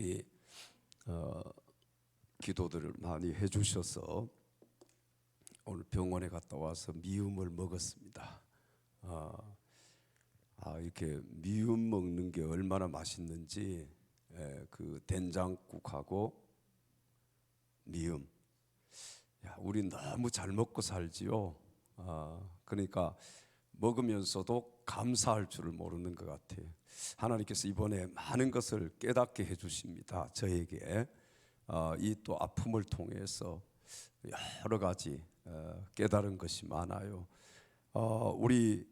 여러분들이 기도들을 많이 해주셔서 오늘 병원에 갔다 와서 미음을 먹었습니다. 이렇게 미음 먹는 게 얼마나 맛있는지, 그 된장국하고 미음. 우리 너무 잘 먹고 살지요. 그러니까 먹으면서도 감사할 줄을 모르는 것 같아요. 하나님께서 이번에 많은 것을 깨닫게 해주십니다. 저에게 이 또 아픔을 통해서 여러 가지 깨달은 것이 많아요. 우리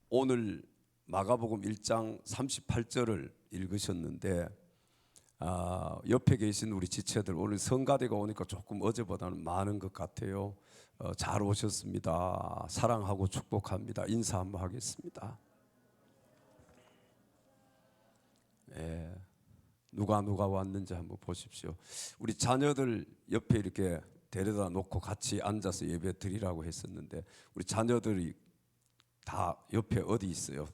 오늘 마가복음 1장 38절을 읽으셨는데, 옆에 계신 우리 지체들 오늘 성가대가 오니까 조금 어제보다는 많은 것 같아요. 잘 오셨습니다. 사랑하고 축복합니다. 인사 한번 하겠습니다. 누가 왔는지 한번 보십시오. 우리 자녀들 옆에 이렇게 데려다 놓고 같이 앉아서 예배 드리라고 했었는데, 우리 자녀들이 다 옆에 어디 있어요?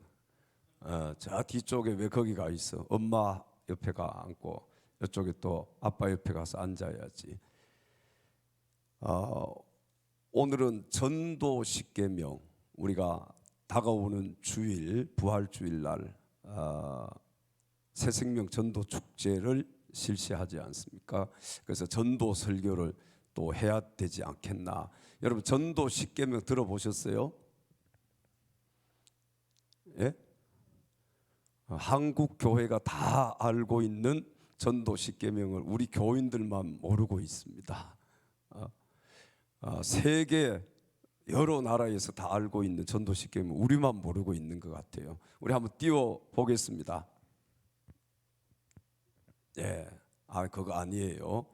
저 뒤쪽에 왜 거기 가 있어? 엄마 옆에 가 앉고 이쪽에 또 아빠 옆에 가서 앉아야지. 오늘은 전도 십계명, 우리가 다가오는 주일, 부활주일날 새생명 전도 축제를 실시하지 않습니까? 그래서 전도 설교를 또 해야 되지 않겠나. 여러분, 전도 십계명 들어보셨어요? 예? 한국 교회가 다 알고 있는 전도 십계명을 우리 교인들만 모르고 있습니다. 세계 여러 나라에서 다 알고 있는 전도 십계명 우리만 모르고 있는 것 같아요. 우리 한번 띄워 보겠습니다. 그거 아니에요.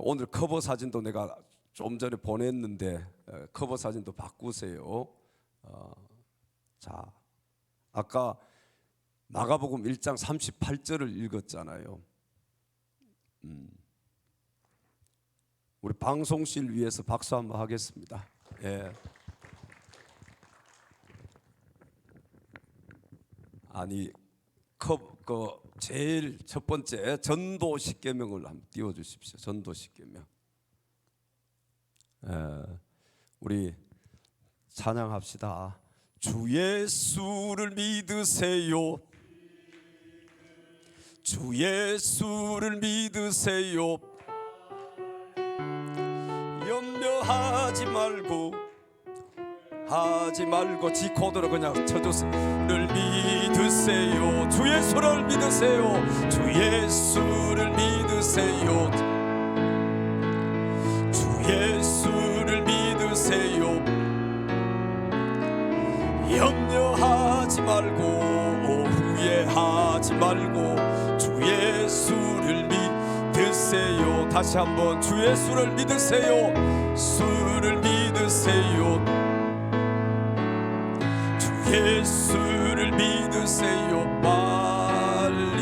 오늘 커버 사진도 내가 좀 전에 보냈는데 커버 사진도 바꾸세요. 자, 아까 마가복음 1장 38절을 읽었잖아요. 우리 방송실 위해서 박수 한번 하겠습니다. 제일 첫 번째 전도 십계명을 한번 띄워 주십시오. 전도 십계명. 우리 찬양합시다. 주 예수를 믿으세요. 주 예수를 믿으세요. 염려하지 말고 지코드로 그냥 쳐줬어요.를 믿으세요. 주 예수를 믿으세요. 주 예수를 믿으세요. 주 예수를 믿으세요. 염려하지 말고 후회하지 말고 주 예수를 믿으세요. 다시 한번 주 예수를 믿으세요. 수를 믿으세요. 주 예수를 믿으세요. 빨리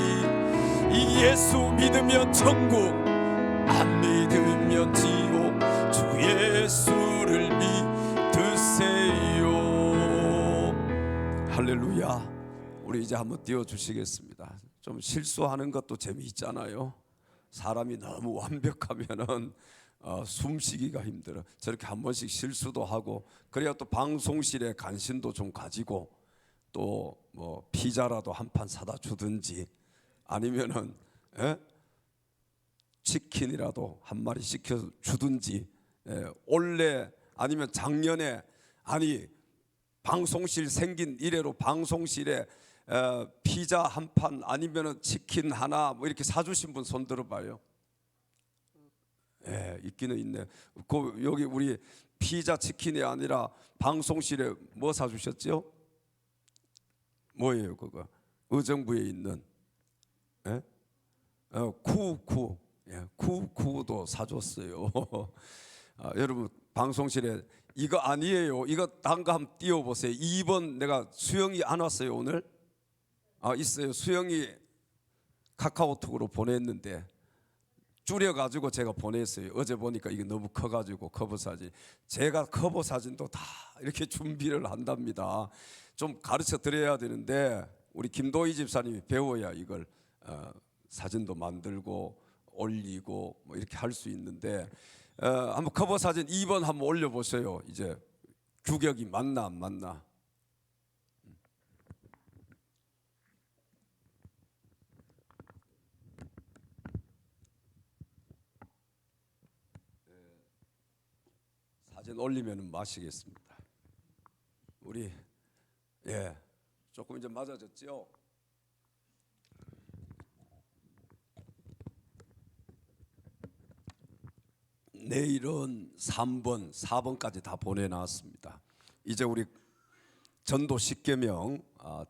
이 예수 믿으면 천국, 안 믿으면 지옥. 주 예수를 믿으세요. 할렐루야. 우리 이제 한번 띄워주시겠습니다. 좀 실수하는 것도 재미있잖아요. 사람이 너무 완벽하면은 숨쉬기가 힘들어. 저렇게 한 번씩 실수도 하고, 그래야 또 방송실에 관심도 좀 가지고, 또 뭐 피자라도 한 판 사다 주든지, 아니면은 치킨이라도 한 마리 시켜 주든지. 올해 아니면 작년에, 방송실 생긴 이래로 방송실에 피자 한 판 아니면은 치킨 하나 뭐 이렇게 사주신 분 손 들어봐요. 있기는 있네. 여기 우리 피자 치킨이 아니라 방송실에 뭐 사주셨죠? 뭐예요 그거? 의정부에 있는 쿠도 사줬어요. 여러분, 방송실에 이거 아니에요. 이거 딴 거 한번 띄워보세요. 2번 내가 수영이 안 왔어요 오늘? 있어요. 수영이 카카오톡으로 보냈는데 줄여가지고 제가 보냈어요. 어제 보니까 이게 너무 커가지고 커버 사진. 제가 커버 사진도 다 이렇게 준비를 한답니다. 좀 가르쳐 드려야 되는데 우리 김도희 집사님이 배워야 이걸 사진도 만들고 올리고 뭐 이렇게 할 수 있는데 한번 커버 사진 2번 한번 올려보세요. 이제 규격이 맞나 안 맞나. 사진 올리면 마시겠습니다. 우리 조금 이제 맞아졌죠. 내일은 3번, 4번까지 다 보내놨습니다. 이제 우리 전도 10계명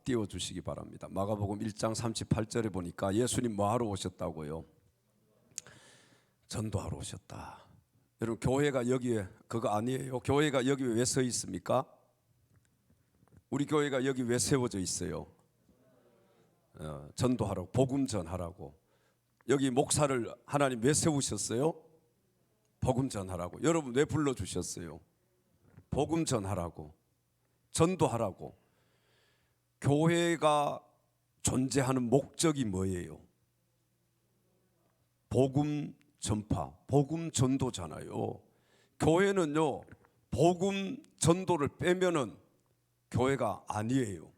띄워주시기 바랍니다. 마가복음 1장 38절에 보니까 예수님 뭐하러 오셨다고요? 전도하러 오셨다. 여러분 교회가 여기에 그거 아니에요. 교회가 여기 왜 서 있습니까? 우리 교회가 여기 왜 세워져 있어요? 전도하라고, 복음 전하라고. 여기 목사를 하나님 왜 세우셨어요? 복음 전하라고. 여러분 왜 불러주셨어요? 복음 전하라고, 전도하라고. 교회가 존재하는 목적이 뭐예요? 복음 전파, 복음 전도잖아요. 교회는요, 복음 전도를 빼면은 교회가 아니에요.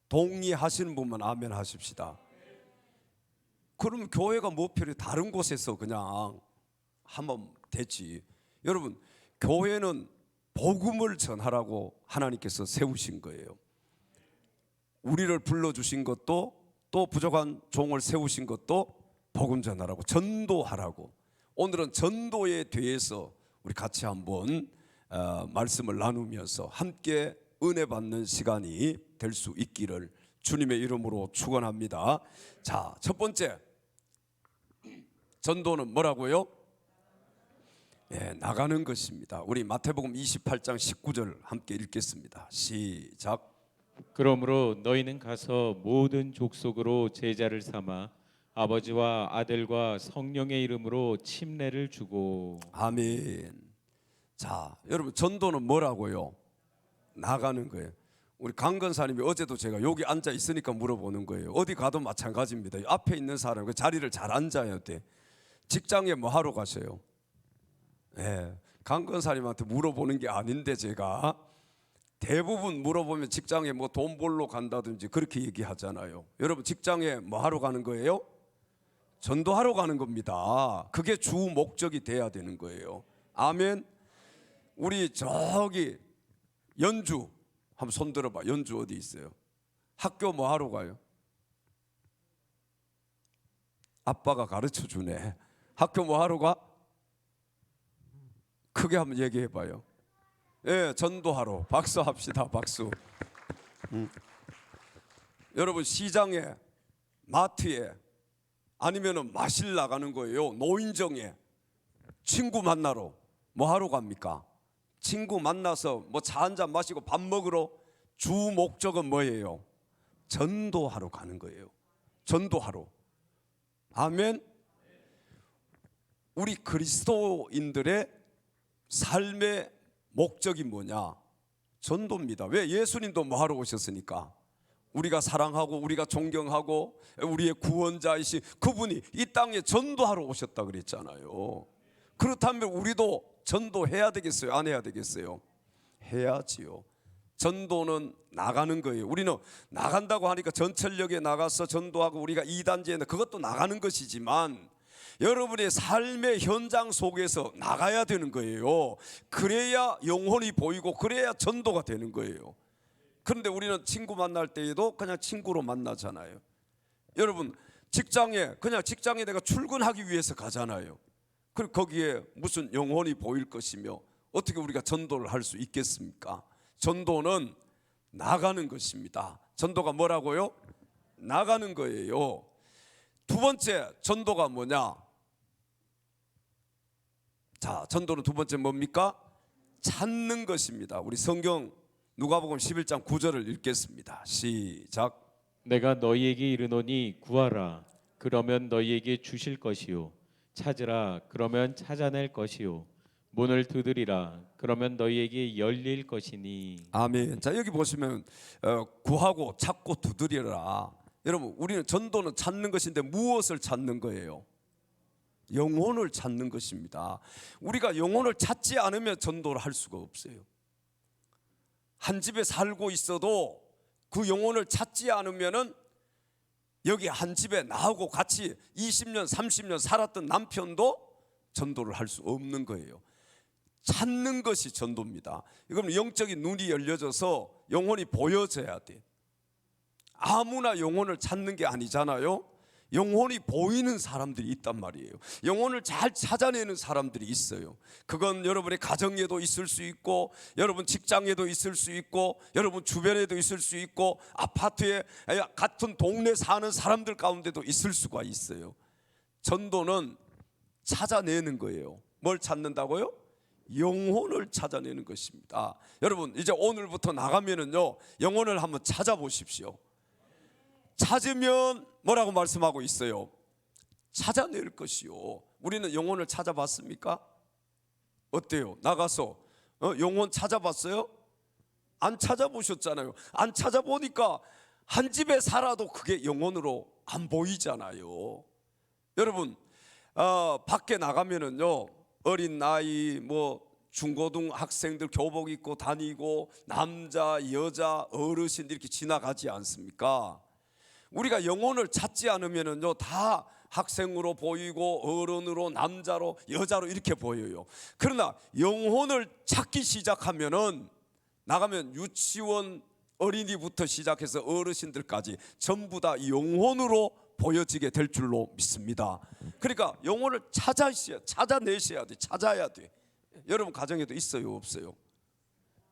동의하시는 분만 아멘 하십시다. 그러면 교회가 뭐 필요해? 다른 곳에서 그냥 하면 되지. 여러분 교회는 복음을 전하라고 하나님께서 세우신 거예요. 우리를 불러주신 것도, 또 부족한 종을 세우신 것도 복음 전하라고, 전도하라고. 오늘은 전도에 대해서 우리 같이 한번 말씀을 나누면서 함께 은혜 받는 시간이 될 수 있기를 주님의 이름으로 축원합니다. 자, 첫 번째 전도는 뭐라고요? 나가는 것입니다. 우리 마태복음 28장 19절 함께 읽겠습니다. 시작. 그러므로 너희는 가서 모든 족속으로 제자를 삼아 아버지와 아들과 성령의 이름으로 침례를 주고. 아멘. 자, 여러분 전도는 뭐라고요? 나가는 거예요. 우리 강건사님이 어제도 제가 여기 앉아 있으니까 물어보는 거예요. 어디 가도 마찬가지입니다. 앞에 있는 사람 그 자리를 잘 앉아야 돼. 직장에 뭐 하러 가세요? 강건사님한테 물어보는 게 아닌데 제가 대부분 물어보면 직장에 뭐 돈 벌러 간다든지 그렇게 얘기하잖아요. 여러분 직장에 뭐 하러 가는 거예요? 전도하러 가는 겁니다. 그게 주 목적이 돼야 되는 거예요. 아멘. 우리 저기 연주 한번 손 들어봐. 연주 어디 있어요? 학교 뭐 하러 가요? 아빠가 가르쳐 주네. 학교 뭐 하러 가? 크게 한번 얘기해 봐요. 전도하러. 박수 합시다. 박수. 여러분 시장에, 마트에, 아니면은 마실 나가는 거예요. 노인정에 친구 만나러 뭐 하러 갑니까? 친구 만나서 뭐 차 한잔 마시고 밥 먹으러. 주 목적은 뭐예요? 전도하러 가는 거예요. 전도하러. 아멘. 우리 그리스도인들의 삶의 목적이 뭐냐? 전도입니다. 왜? 예수님도 뭐 하러 오셨으니까. 우리가 사랑하고 우리가 존경하고 우리의 구원자이신 그분이 이 땅에 전도하러 오셨다 그랬잖아요. 그렇다면 우리도 전도해야 되겠어요? 안 해야 되겠어요? 해야지요. 전도는 나가는 거예요. 우리는 나간다고 하니까 전철역에 나가서 전도하고 우리가 2단지에 그것도 나가는 것이지만 여러분의 삶의 현장 속에서 나가야 되는 거예요. 그래야 영혼이 보이고 그래야 전도가 되는 거예요. 그런데 우리는 친구 만날 때에도 그냥 친구로 만나잖아요. 여러분 직장에 그냥 직장에 내가 출근하기 위해서 가잖아요. 그리고 거기에 무슨 영혼이 보일 것이며 어떻게 우리가 전도를 할 수 있겠습니까? 전도는 나가는 것입니다. 전도가 뭐라고요? 나가는 거예요. 두 번째 전도가 뭐냐? 자, 전도는 두 번째 뭡니까? 찾는 것입니다. 우리 성경 누가복음 11장 9절을 읽겠습니다. 시작. 내가 너희에게 이르노니 구하라 그러면 너희에게 주실 것이요 찾으라 그러면 찾아낼 것이요 문을 두드리라 그러면 너희에게 열릴 것이니. 아멘. 자, 여기 보시면 구하고 찾고 두드리라. 여러분, 우리는 전도는 찾는 것인데 무엇을 찾는 거예요? 영혼을 찾는 것입니다. 우리가 영혼을 찾지 않으면 전도를 할 수가 없어요. 한 집에 살고 있어도 그 영혼을 찾지 않으면은 여기 한 집에 나하고 같이 20년 30년 살았던 남편도 전도를 할 수 없는 거예요. 찾는 것이 전도입니다. 이건 영적인 눈이 열려져서 영혼이 보여져야 돼. 아무나 영혼을 찾는 게 아니잖아요. 영혼이 보이는 사람들이 있단 말이에요. 영혼을 잘 찾아내는 사람들이 있어요. 그건 여러분의 가정에도 있을 수 있고, 여러분 직장에도 있을 수 있고, 여러분 주변에도 있을 수 있고, 아파트에 같은 동네 사는 사람들 가운데도 있을 수가 있어요. 전도는 찾아내는 거예요. 뭘 찾는다고요? 영혼을 찾아내는 것입니다. 여러분, 이제 오늘부터 나가면은요, 영혼을 한번 찾아보십시오. 찾으면 뭐라고 말씀하고 있어요? 찾아낼 것이요. 우리는 영혼을 찾아봤습니까? 어때요? 나가서 영혼 찾아봤어요? 안 찾아보셨잖아요. 안 찾아보니까 한 집에 살아도 그게 영혼으로 안 보이잖아요. 여러분, 밖에 나가면은요, 어린 나이 중고등 학생들 교복 입고 다니고 남자 여자 어르신 이렇게 지나가지 않습니까? 우리가 영혼을 찾지 않으면은요, 다 학생으로 보이고 어른으로 남자로 여자로 이렇게 보여요. 그러나 영혼을 찾기 시작하면은 나가면 유치원 어린이부터 시작해서 어르신들까지 전부 다 영혼으로 보여지게 될 줄로 믿습니다. 그러니까 영혼을 찾아내셔야 돼. 찾아야 돼. 여러분 가정에도 있어요, 없어요?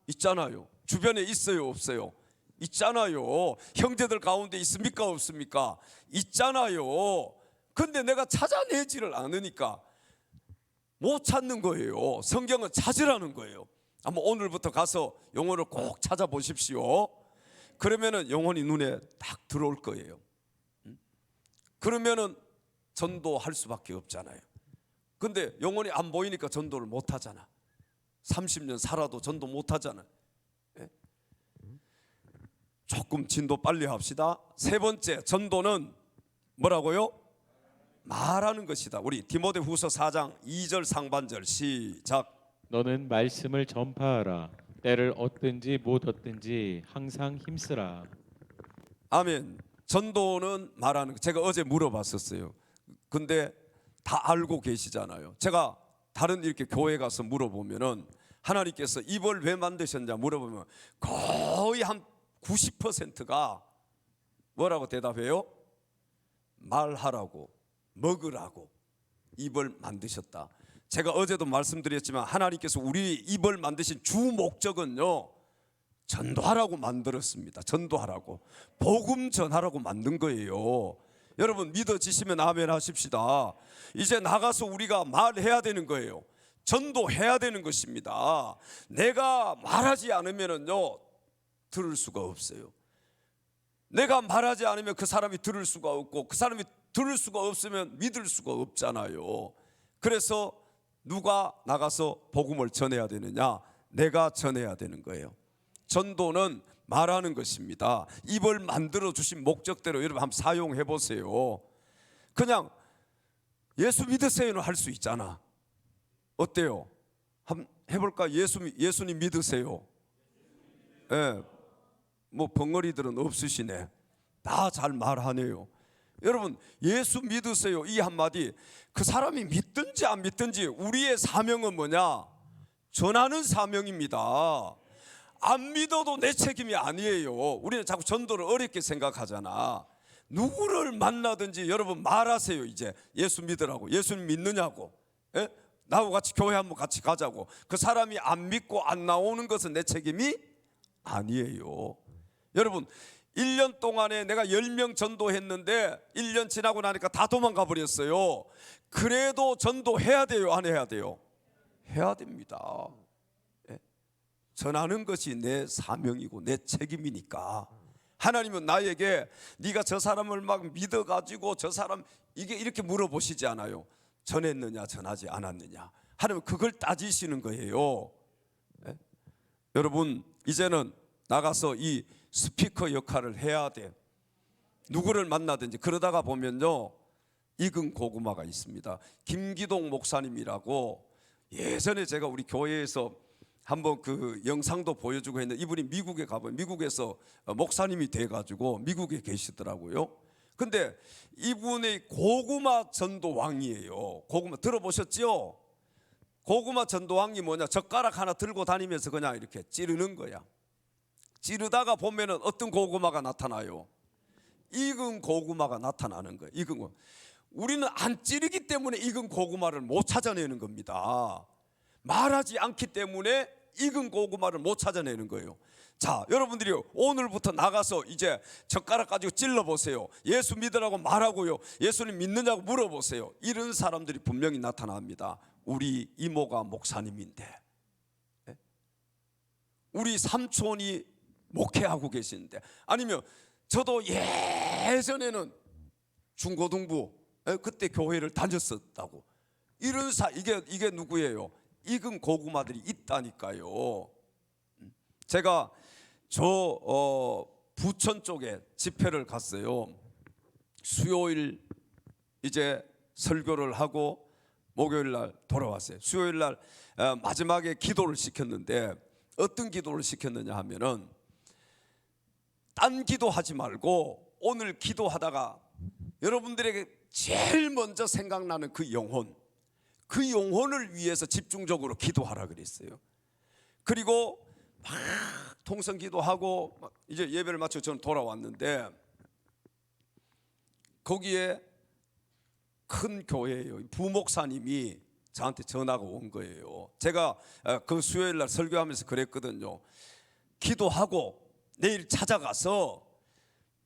있잖아요. 주변에 있어요, 없어요? 있잖아요. 형제들 가운데 있습니까, 없습니까? 있잖아요. 근데 내가 찾아내지를 않으니까 못 찾는 거예요. 성경은 찾으라는 거예요. 한번 오늘부터 가서 영혼을 꼭 찾아보십시오. 그러면은 영혼이 눈에 딱 들어올 거예요. 그러면은 전도할 수밖에 없잖아요. 근데 영혼이 안 보이니까 전도를 못 하잖아. 30년 살아도 전도 못 하잖아. 조금 진도 빨리 합시다. 세 번째, 전도는 뭐라고요? 말하는 것이다. 우리 디모데후서 4장 2절 상반절 시작. 너는 말씀을 전파하라. 때를 얻든지 못 얻든지 항상 힘쓰라. 아멘. 전도는 말하는 것. 제가 어제 물어봤었어요. 근데 다 알고 계시잖아요. 제가 다른 이렇게 교회 가서 물어보면은 하나님께서 입을 왜 만드셨냐 물어보면 거의 한 90%가 뭐라고 대답해요? 말하라고, 먹으라고 입을 만드셨다. 제가 어제도 말씀드렸지만 하나님께서 우리 입을 만드신 주 목적은요, 전도하라고 만들었습니다. 전도하라고, 복음 전하라고 만든 거예요. 여러분 믿어지시면 아멘 하십시다. 이제 나가서 우리가 말해야 되는 거예요. 전도해야 되는 것입니다. 내가 말하지 않으면요 들을 수가 없어요. 내가 말하지 않으면 그 사람이 들을 수가 없고, 그 사람이 들을 수가 없으면 믿을 수가 없잖아요. 그래서 누가 나가서 복음을 전해야 되느냐? 내가 전해야 되는 거예요. 전도는 말하는 것입니다. 입을 만들어 주신 목적대로 여러분 한번 사용해 보세요. 그냥 예수 믿으세요는 할 수 있잖아. 어때요? 한번 해볼까? 예수님 믿으세요. 예, 뭐 벙어리들은 없으시네. 다 잘 말하네요. 여러분 예수 믿으세요 이 한마디, 그 사람이 믿든지 안 믿든지 우리의 사명은 뭐냐? 전하는 사명입니다. 안 믿어도 내 책임이 아니에요. 우리는 자꾸 전도를 어렵게 생각하잖아. 누구를 만나든지 여러분 말하세요. 이제 예수 믿으라고. 예수님 믿느냐고. 예? 나하고 같이 교회 한번 같이 가자고. 그 사람이 안 믿고 안 나오는 것은 내 책임이 아니에요. 여러분 1년 동안에 내가 10명 전도했는데 1년 지나고 나니까 다 도망가 버렸어요. 그래도 전도해야 돼요, 안 해야 돼요? 해야 됩니다. 예? 전하는 것이 내 사명이고 내 책임이니까. 하나님은 나에게 네가 저 사람을 막 믿어가지고 저 사람 이게 이렇게 물어보시지 않아요. 전했느냐 전하지 않았느냐. 하나님은 그걸 따지시는 거예요. 예? 여러분 이제는 나가서 이 스피커 역할을 해야 돼. 누구를 만나든지 그러다가 보면요, 익은 고구마가 있습니다. 김기동 목사님이라고, 예전에 제가 우리 교회에서 한번 그 영상도 보여주고 했는데, 이분이 미국에 가보면 미국에서 목사님이 돼가지고 미국에 계시더라고요. 근데 이분의 고구마 전도왕이에요. 고구마 들어보셨죠? 고구마 전도왕이 뭐냐, 젓가락 하나 들고 다니면서 그냥 이렇게 찌르는 거야. 찌르다가 보면은 어떤 고구마가 나타나요? 익은 고구마가 나타나는 거예요. 익은 거. 우리는 안 찌르기 때문에 익은 고구마를 못 찾아내는 겁니다. 말하지 않기 때문에 익은 고구마를 못 찾아내는 거예요. 자, 여러분들이 오늘부터 나가서 이제 젓가락 가지고 찔러 보세요. 예수 믿으라고 말하고요, 예수님 믿느냐고 물어보세요. 이런 사람들이 분명히 나타납니다. 우리 이모가 목사님인데, 우리 삼촌이 목회하고 계시는데, 아니면 저도 예전에는 중고등부 그때 교회를 다녔었다고, 이런 이게 누구예요? 익은 고구마들이 있다니까요. 제가 부천 쪽에 집회를 갔어요. 수요일 이제 설교를 하고 목요일 날 돌아왔어요. 수요일 날 마지막에 기도를 시켰는데, 어떤 기도를 시켰느냐 하면은, 딴 기도하지 말고 오늘 기도하다가 여러분들에게 제일 먼저 생각나는 그 영혼을 위해서 집중적으로 기도하라 그랬어요. 그리고 막 통성 기도하고 이제 예배를 마치고 저는 돌아왔는데, 거기에 큰 교회예요. 부목사님이 저한테 전화가 온 거예요. 제가 그 수요일 날 설교하면서 그랬거든요. 기도하고 내일 찾아가서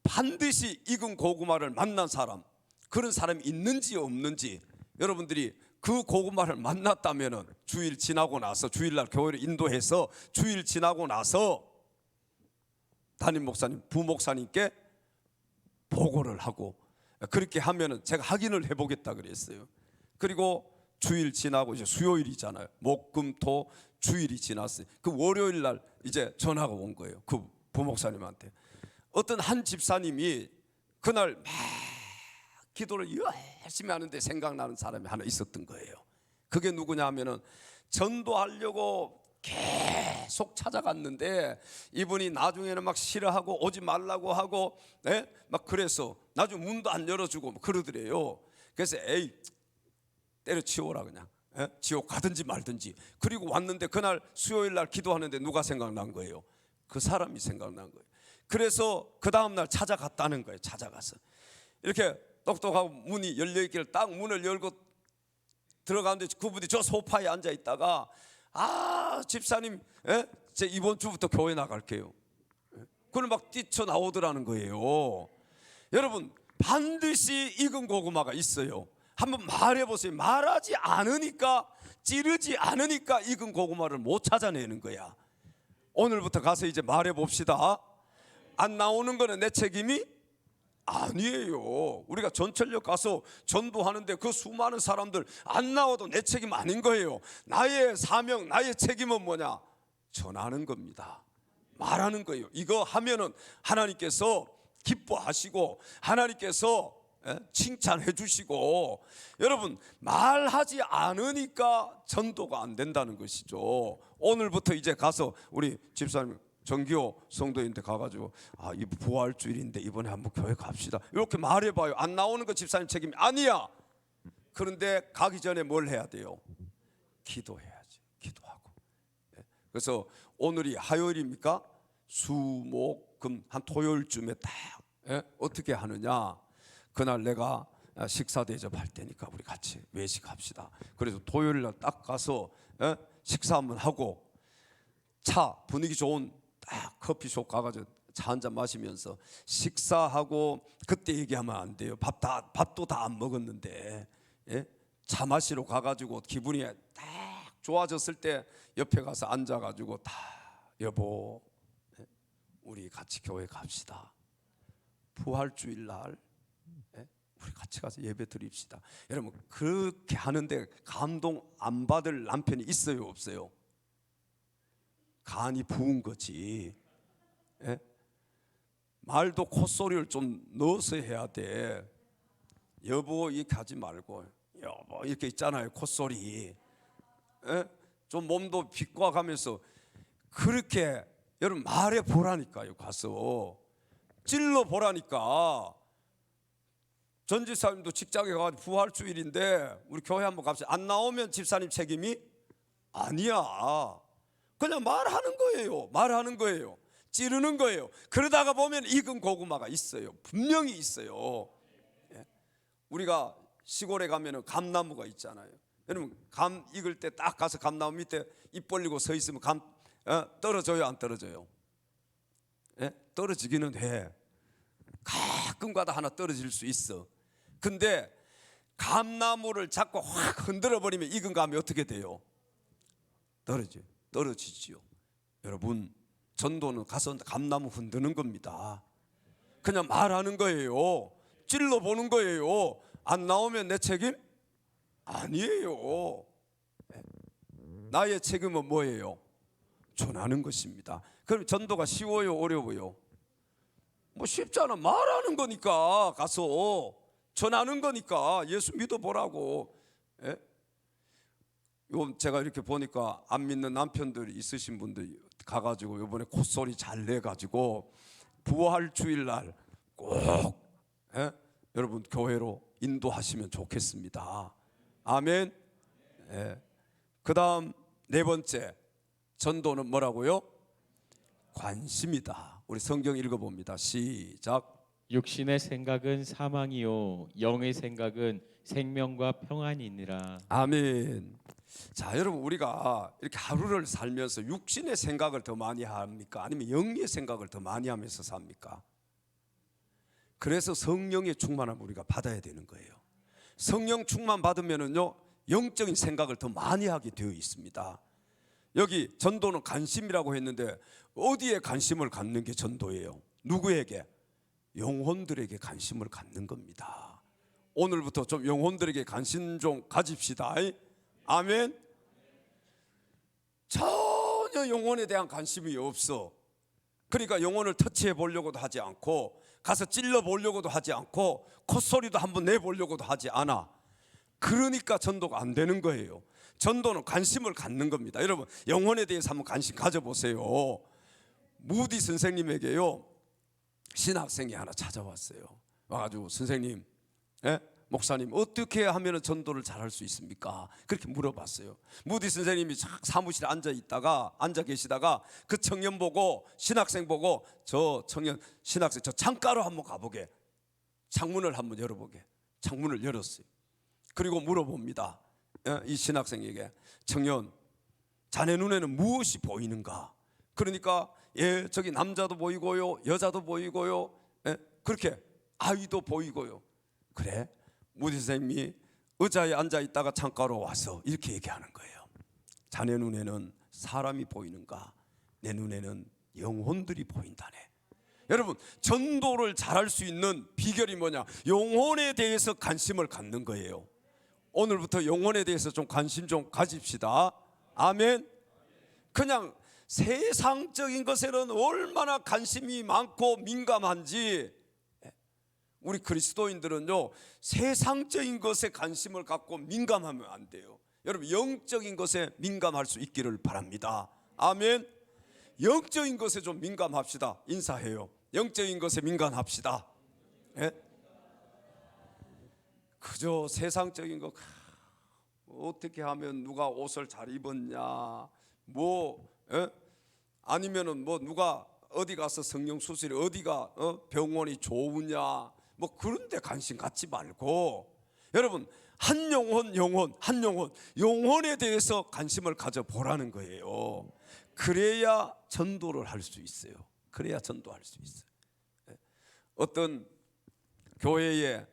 반드시 익은 고구마를 만난 사람, 그런 사람이 있는지 없는지, 여러분들이 그 고구마를 만났다면은 주일 지나고 나서, 주일날 교회를 인도해서 주일 지나고 나서 담임 목사님, 부목사님께 보고를 하고, 그렇게 하면은 제가 확인을 해보겠다 그랬어요. 그리고 주일 지나고 이제 수요일이잖아요. 목, 금, 토 주일이 지났어요. 그 월요일 날 이제 전화가 온 거예요. 그 부목사님한테. 어떤 한 집사님이 그날 막 기도를 열심히 하는데 생각나는 사람이 하나 있었던 거예요. 그게 누구냐 하면은, 전도하려고 계속 찾아갔는데 이분이 나중에는 막 싫어하고 오지 말라고 하고, 막 그래서 나중에 문도 안 열어주고 그러더래요. 그래서 에이, 때려치워라 그냥, 지옥 가든지 말든지. 그리고 왔는데 그날 수요일 날 기도하는데 누가 생각난 거예요? 그 사람이 생각난 거예요. 그래서 그 다음날 찾아갔다는 거예요. 찾아가서 이렇게 똑똑하고 문이 열려있기를 딱 문을 열고 들어가는데, 그분이 저 소파에 앉아 있다가, 집사님, 제 이번 주부터 교회 나갈게요. 그걸 막 뛰쳐나오더라는 거예요. 여러분, 반드시 익은 고구마가 있어요. 한번 말해보세요. 말하지 않으니까, 찌르지 않으니까 익은 고구마를 못 찾아내는 거야. 오늘부터 가서 이제 말해봅시다. 안 나오는 거는 내 책임이 아니에요. 우리가 전철역 가서 전도하는데 그 수많은 사람들 안 나와도 내 책임 아닌 거예요. 나의 사명, 나의 책임은 뭐냐? 전하는 겁니다. 말하는 거예요. 이거 하면은 하나님께서 기뻐하시고, 하나님께서 칭찬해 주시고, 여러분, 말하지 않으니까 전도가 안 된다는 것이죠. 오늘부터 이제 가서 우리 집사님, 정기호 성도인데 가가지고, 이 부활주일인데 이번에 한번 교회 갑시다, 이렇게 말해봐요. 안 나오는 거 집사님 책임이 아니야. 그런데 가기 전에 뭘 해야 돼요? 기도해야지. 기도하고. 그래서 오늘이 화요일입니까? 수, 목, 금, 한 토요일쯤에 딱 어떻게 하느냐, 그날 내가 식사 대접할 테니까 우리 같이 외식합시다. 그래서 토요일 날 딱 가서 식사 한번 하고, 차 분위기 좋은 딱 커피숍 가가지고 차 한잔 마시면서 식사하고, 그때 얘기하면 안 돼요. 밥도 다 안 먹었는데, 차 마시러 가가지고 기분이 딱 좋아졌을 때 옆에 가서 앉아가지고 다, 여보, 우리 같이 교회 갑시다. 부활주일 날 우리 같이 가서 예배 드립시다. 여러분, 그렇게 하는데 감동 안 받을 남편이 있어요, 없어요? 간이 부은 거지. 말도 콧소리를 좀 넣어서 해야 돼. 여보 이렇게 하지 말고 여보 이렇게 있잖아요. 콧소리. 에? 좀 몸도 비꼬아가면서 그렇게 여러분 말해 보라니까요. 가서 찔러 보라니까. 전 집사님도 직장에 가서 부활주일인데 우리 교회 한번 갑시다. 안 나오면 집사님 책임이 아니야. 그냥 말하는 거예요. 말하는 거예요. 찌르는 거예요. 그러다가 보면 익은 고구마가 있어요. 분명히 있어요. 예. 우리가 시골에 가면은 감나무가 있잖아요. 여러분 감 익을 때 딱 가서 감나무 밑에 입 벌리고 서 있으면 감 떨어져요, 안 떨어져요? 예? 떨어지기는 해. 가끔가다 하나 떨어질 수 있어. 근데 감나무를 잡고 확 흔들어 버리면 익은 감이 어떻게 돼요? 떨어지지요. 여러분 전도는 가서 감나무 흔드는 겁니다. 그냥 말하는 거예요. 찔러 보는 거예요. 안 나오면 내 책임? 아니에요. 나의 책임은 뭐예요? 전하는 것입니다. 그럼 전도가 쉬워요, 어려워요? 뭐 쉽잖아. 말하는 거니까. 가서 전하는 거니까. 예수 믿어보라고. 예? 요 제가 이렇게 보니까 안 믿는 남편들이 있으신 분들 가가지고 요번에 콧소리 잘 내가지고 부활주일날 꼭 여러분 교회로 인도하시면 좋겠습니다. 아멘. 예. 그 다음 네 번째 전도는 뭐라고요? 관심이다. 우리 성경 읽어봅니다. 시작. 육신의 생각은 사망이요 영의 생각은 생명과 평안이니라. 아멘. 자, 여러분 우리가 이렇게 하루를 살면서 육신의 생각을 더 많이 합니까? 아니면 영의 생각을 더 많이 하면서 삽니까? 그래서 성령의 충만함을 우리가 받아야 되는 거예요. 성령 충만 받으면은요 영적인 생각을 더 많이 하게 되어 있습니다. 여기 전도는 관심이라고 했는데 어디에 관심을 갖는 게 전도예요? 누구에게? 영혼들에게 관심을 갖는 겁니다. 오늘부터 좀 영혼들에게 관심 좀 가집시다. 아멘. 전혀 영혼에 대한 관심이 없어. 그러니까 영혼을 터치해 보려고도 하지 않고 가서 찔러 보려고도 하지 않고 콧소리도 한번 내보려고도 하지 않아. 그러니까 전도가 안 되는 거예요. 전도는 관심을 갖는 겁니다. 여러분 영혼에 대해서 한번 관심 가져보세요. 무디 선생님에게요 신학생이 하나 찾아왔어요. 와가지고 선생님, 목사님 어떻게 하면 전도를 잘할 수 있습니까? 그렇게 물어봤어요. 무디 선생님이 사무실에 앉아 계시다가 그 청년 보고 신학생 보고 저 청년 신학생 저 창가로 한번 가보게, 창문을 한번 열어보게. 창문을 열었어요. 그리고 물어봅니다. 이 신학생에게 청년 자네 눈에는 무엇이 보이는가? 그러니까 예 저기 남자도 보이고요 여자도 보이고요 그렇게 아이도 보이고요. 그래? 무디 선생님이 의자에 앉아 있다가 창가로 와서 이렇게 얘기하는 거예요. 자네 눈에는 사람이 보이는가? 내 눈에는 영혼들이 보인다네. 여러분 전도를 잘할 수 있는 비결이 뭐냐? 영혼에 대해서 관심을 갖는 거예요. 오늘부터 영혼에 대해서 좀 관심 좀 가집시다. 아멘. 그냥 세상적인 것에는 얼마나 관심이 많고 민감한지 우리 그리스도인들은요 세상적인 것에 관심을 갖고 민감하면 안 돼요. 여러분 영적인 것에 민감할 수 있기를 바랍니다. 아멘. 영적인 것에 좀 민감합시다. 인사해요. 영적인 것에 민감합시다. 예? 그저 세상적인 거 어떻게 하면 누가 옷을 잘 입었냐 아니면은 뭐 누가 어디 가서 성령 수술이 어디가 병원이 좋으냐 그런 데 관심 갖지 말고 여러분 한 영혼에 대해서 관심을 가져보라는 거예요. 그래야 전도를 할 수 있어요. 그래야 전도할 수 있어요. 어떤 교회에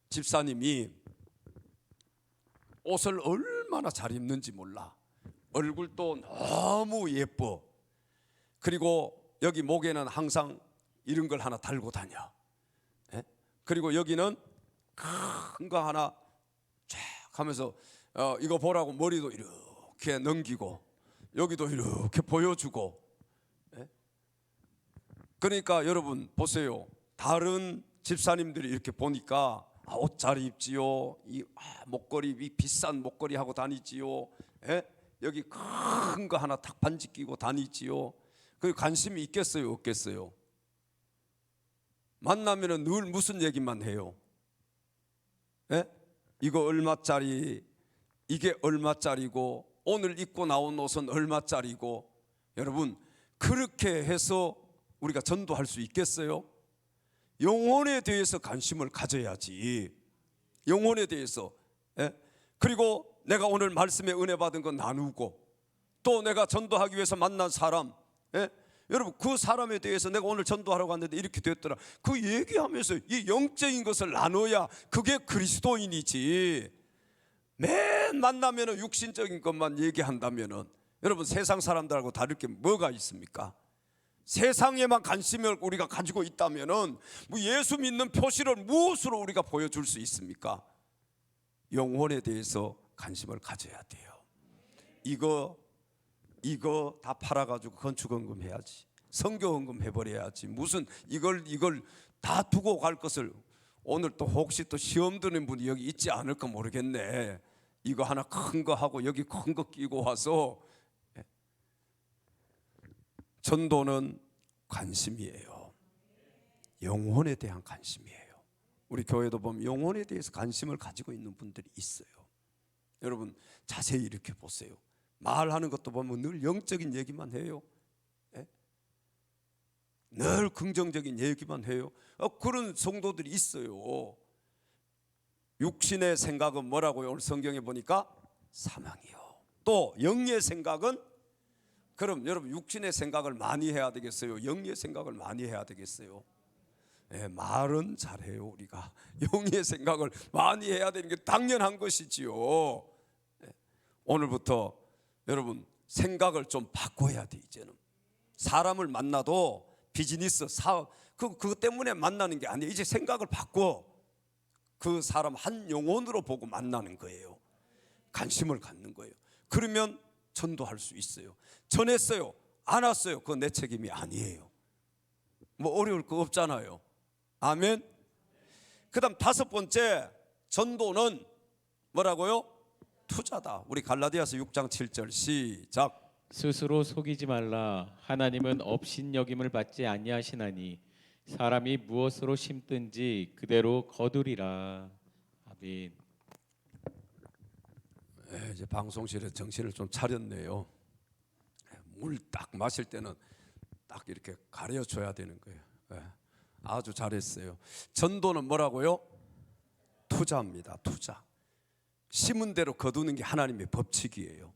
집사님이 옷을 얼마나 잘 입는지 몰라. 얼굴도 너무 예뻐. 그리고 여기 목에는 항상 이런 걸 하나 달고 다녀. 그리고 여기는 큰 거 하나 쫙 하면서 이거 보라고 머리도 이렇게 넘기고 여기도 이렇게 보여주고 그러니까 여러분 보세요. 다른 집사님들이 이렇게 보니까 옷 잘 입지요. 목걸이, 이 비싼 목걸이 하고 다니지요. 예? 여기 큰 거 하나 탁 반지 끼고 다니지요. 그 관심이 있겠어요, 없겠어요? 만나면은 늘 무슨 얘기만 해요? 예? 이거 얼마짜리? 이게 얼마짜리고? 오늘 입고 나온 옷은 얼마짜리고? 여러분, 그렇게 해서 우리가 전도할 수 있겠어요? 영혼에 대해서 관심을 가져야지. 영혼에 대해서. 예? 그리고 내가 오늘 말씀에 은혜 받은 거 나누고, 또 내가 전도하기 위해서 만난 사람, 예? 여러분 그 사람에 대해서 내가 오늘 전도하러 갔는데 이렇게 됐더라, 그 얘기하면서 이 영적인 것을 나눠야 그게 그리스도인이지. 맨 만나면은 육신적인 것만 얘기한다면은 여러분 세상 사람들하고 다를 게 뭐가 있습니까? 세상에만 관심을 우리가 가지고 있다면은 뭐 예수 믿는 표시를 무엇으로 우리가 보여줄 수 있습니까? 영혼에 대해서 관심을 가져야 돼요. 이거 다 팔아가지고 건축헌금 해야지, 선교헌금 해버려야지. 무슨 이걸 다 두고 갈 것을. 오늘 또 혹시 또 시험 드는 분이 여기 있지 않을까 모르겠네. 이거 하나 큰 거 하고 여기 큰 거 끼고 와서. 전도는 관심이에요. 영혼에 대한 관심이에요. 우리 교회도 보면 영혼에 대해서 관심을 가지고 있는 분들이 있어요. 여러분 자세히 이렇게 보세요. 말하는 것도 보면 늘 영적인 얘기만 해요. 예? 늘 긍정적인 얘기만 해요. 그런 성도들이 있어요. 육신의 생각은 뭐라고요? 오늘 성경에 보니까 사망이요. 또 영의 생각은, 그럼 여러분 육신의 생각을 많이 해야 되겠어요? 영의 생각을 많이 해야 되겠어요? 예, 말은 잘해요. 우리가 영의 생각을 많이 해야 되는 게 당연한 것이지요. 예, 오늘부터 여러분 생각을 좀 바꿔야 돼. 이제는 사람을 만나도 비즈니스, 사업, 그것 때문에 만나는 게 아니에요. 이제 생각을 바꿔 그 사람 한 영혼으로 보고 만나는 거예요. 관심을 갖는 거예요. 그러면 전도할 수 있어요. 전했어요, 안 왔어요, 그건 내 책임이 아니에요. 뭐 어려울 거 없잖아요. 아멘. 그 다음 다섯 번째, 전도는 뭐라고요? 투자다. 우리 갈라디아서 6장 7절 시작. 스스로 속이지 말라. 하나님은 업신여김을 받지 아니하시나니 사람이 무엇으로 심든지 그대로 거두리라. 아멘. 이제 방송실에 정신을 좀 차렸네요. 물 딱 마실 때는 딱 이렇게 가려줘야 되는 거예요. 아주 잘했어요. 전도는 뭐라고요? 투자입니다. 투자. 심은 대로 거두는 게 하나님의 법칙이에요.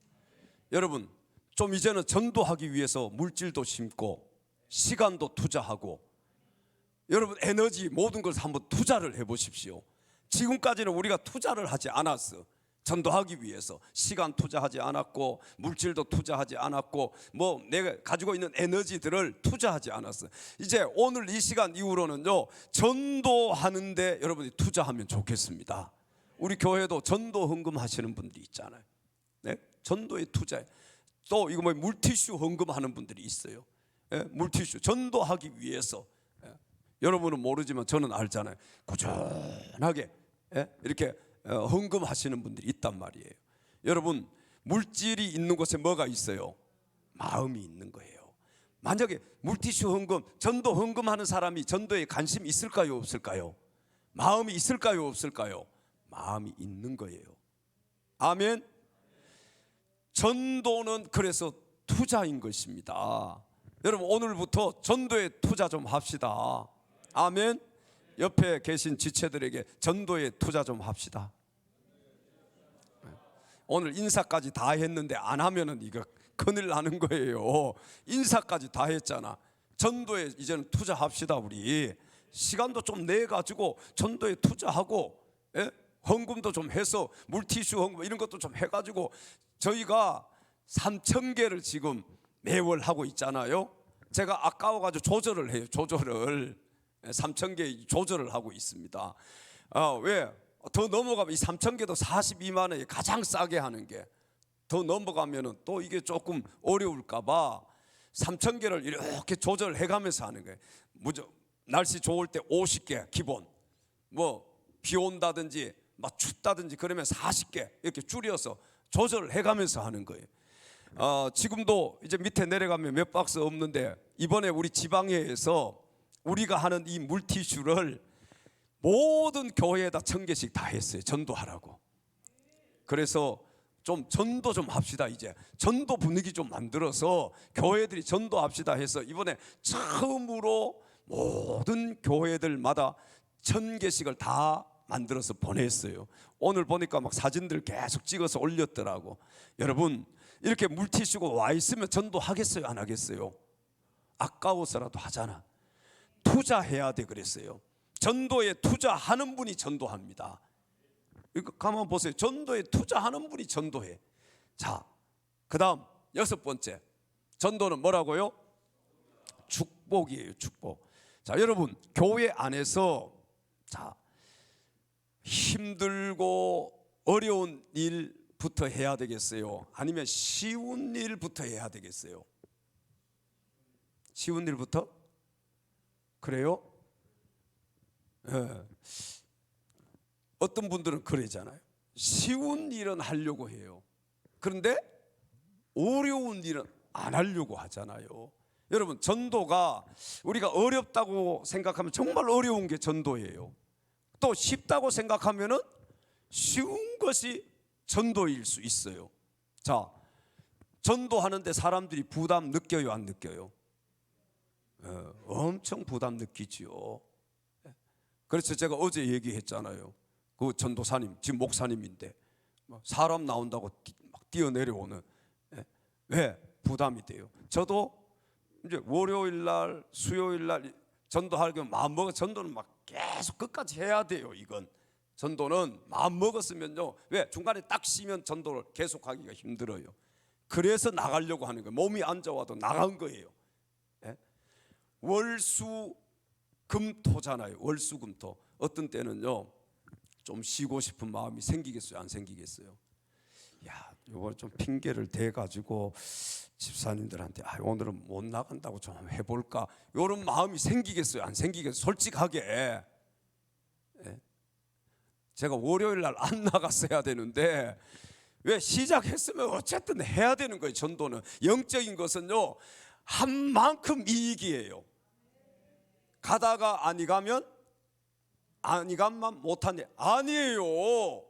여러분 좀 이제는 전도하기 위해서 물질도 심고 시간도 투자하고, 여러분 에너지 모든 것을 한번 투자를 해보십시오. 지금까지는 우리가 투자를 하지 않았어. 전도하기 위해서 시간 투자하지 않았고 물질도 투자하지 않았고 뭐 내가 가지고 있는 에너지들을 투자하지 않았어. 이제 오늘 이 시간 이후로는요, 전도하는데 여러분이 투자하면 좋겠습니다. 우리 교회도 전도 헌금 하시는 분들이 있잖아요. 네? 전도에 투자해. 또 이거 뭐 물티슈 헌금하는 분들이 있어요. 예? 물티슈 전도하기 위해서. 여러분은 모르지만 저는 알잖아요. 꾸준하게 이렇게 헌금하시는 분들이 있단 말이에요. 여러분 물질이 있는 곳에 뭐가 있어요? 마음이 있는 거예요. 만약에 물티슈 헌금, 전도 헌금하는 사람이 전도에 관심이 있을까요, 없을까요? 마음이 있을까요, 없을까요? 마음이 있는 거예요. 아멘. 전도는 그래서 투자인 것입니다. 여러분 오늘부터 전도에 투자 좀 합시다. 아멘. 옆에 계신 지체들에게 전도에 투자 좀 합시다. 오늘 인사까지 다 했는데 안 하면은 이거 큰일 나는 거예요. 인사까지 다 했잖아. 전도에 이제는 투자합시다. 우리 시간도 좀 내 가지고 전도에 투자하고, 헌금도 좀 해서 물티슈 헌금 이런 것도 좀 해가지고 저희가 3,000개를 지금 매월 하고 있잖아요. 제가 아까워가지고 조절을 해요. 조절을 3,000개 조절을 하고 있습니다. 왜? 더 넘어가면 이 3,000개도 42만 원에 가장 싸게 하는 게, 더 넘어가면은 또 이게 조금 어려울까봐 3,000개를 이렇게 조절해가면서 하는 거예요. 날씨 좋을 때 50개 기본, 뭐 비 온다든지 막 춥다든지 그러면 40개 이렇게 줄여서 조절해가면서 하는 거예요. 지금도 이제 밑에 내려가면 몇 박스 없는데, 이번에 우리 지방회에서 우리가 하는 이 물티슈를 모든 교회에다 1,000개씩 다 했어요. 전도하라고. 그래서 좀 전도 좀 합시다. 이제 전도 분위기 좀 만들어서 교회들이 전도합시다 해서 이번에 처음으로 모든 교회들마다 1,000개씩을 다 만들어서 보냈어요. 오늘 보니까 막 사진들 계속 찍어서 올렸더라고. 여러분, 이렇게 물티슈가 와 있으면 전도하겠어요, 안 하겠어요? 아까워서라도 하잖아. 투자해야 돼 그랬어요. 전도에 투자하는 분이 전도합니다. 이거 가만 보세요. 전도에 투자하는 분이 전도해. 자, 그다음 6번째, 전도는 뭐라고요? 축복이에요. 축복. 자, 여러분, 교회 안에서 자, 힘들고 어려운 일부터 해야 되겠어요? 아니면 쉬운 일부터 해야 되겠어요? 쉬운 일부터? 그래요? 예. 어떤 분들은 그러잖아요. 쉬운 일은 하려고 해요. 그런데 어려운 일은 안 하려고 하잖아요. 여러분, 전도가 우리가 어렵다고 생각하면 정말 어려운 게 전도예요. 또 쉽다고 생각하면은 쉬운 것이 전도일 수 있어요. 자, 전도하는데 사람들이 부담 느껴요, 안 느껴요? 엄청 부담 느끼지요. 그래서 제가 어제 얘기했잖아요. 그 전도사님, 지금 목사님인데 사람 나온다고 막 뛰어내려오는, 왜 부담이 돼요? 저도 이제 월요일 날, 수요일 날 전도하려면 마음먹어. 전도는 막 계속 끝까지 해야 돼요. 이건 전도는 마음 먹었으면요, 왜 중간에 딱 쉬면 전도를 계속하기가 힘들어요. 그래서 나가려고 하는 거예요. 몸이 안 좋아도 나간 거예요. 월수금토잖아요. 월수금토. 어떤 때는요 좀 쉬고 싶은 마음이 생기겠어요, 안 생기겠어요? 야, 이걸 좀 핑계를 대가지고 집사님들한테 오늘은 못 나간다고 좀 해볼까, 이런 마음이 생기겠어요, 안 생기겠어요? 솔직하게. 제가 월요일 날 안 나갔어야 되는데 왜 시작했으면 어쨌든 해야 되는 거예요. 전도는 영적인 것은요 한 만큼 이익이에요. 가다가 아니 가면 아니 가만 못하네, 아니에요.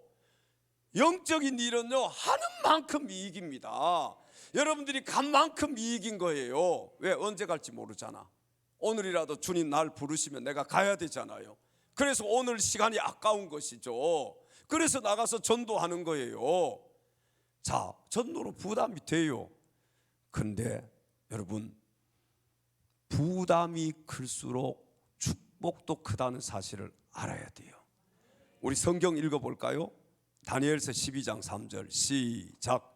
영적인 일은요 하는 만큼 이익입니다. 여러분들이 간 만큼 이익인 거예요. 왜? 언제 갈지 모르잖아. 오늘이라도 주님 날 부르시면 내가 가야 되잖아요. 그래서 오늘 시간이 아까운 것이죠. 그래서 나가서 전도하는 거예요. 자, 전도로 부담이 돼요. 그런데 여러분, 부담이 클수록 축복도 크다는 사실을 알아야 돼요. 우리 성경 읽어볼까요? 다니엘서 12장 3절 시작.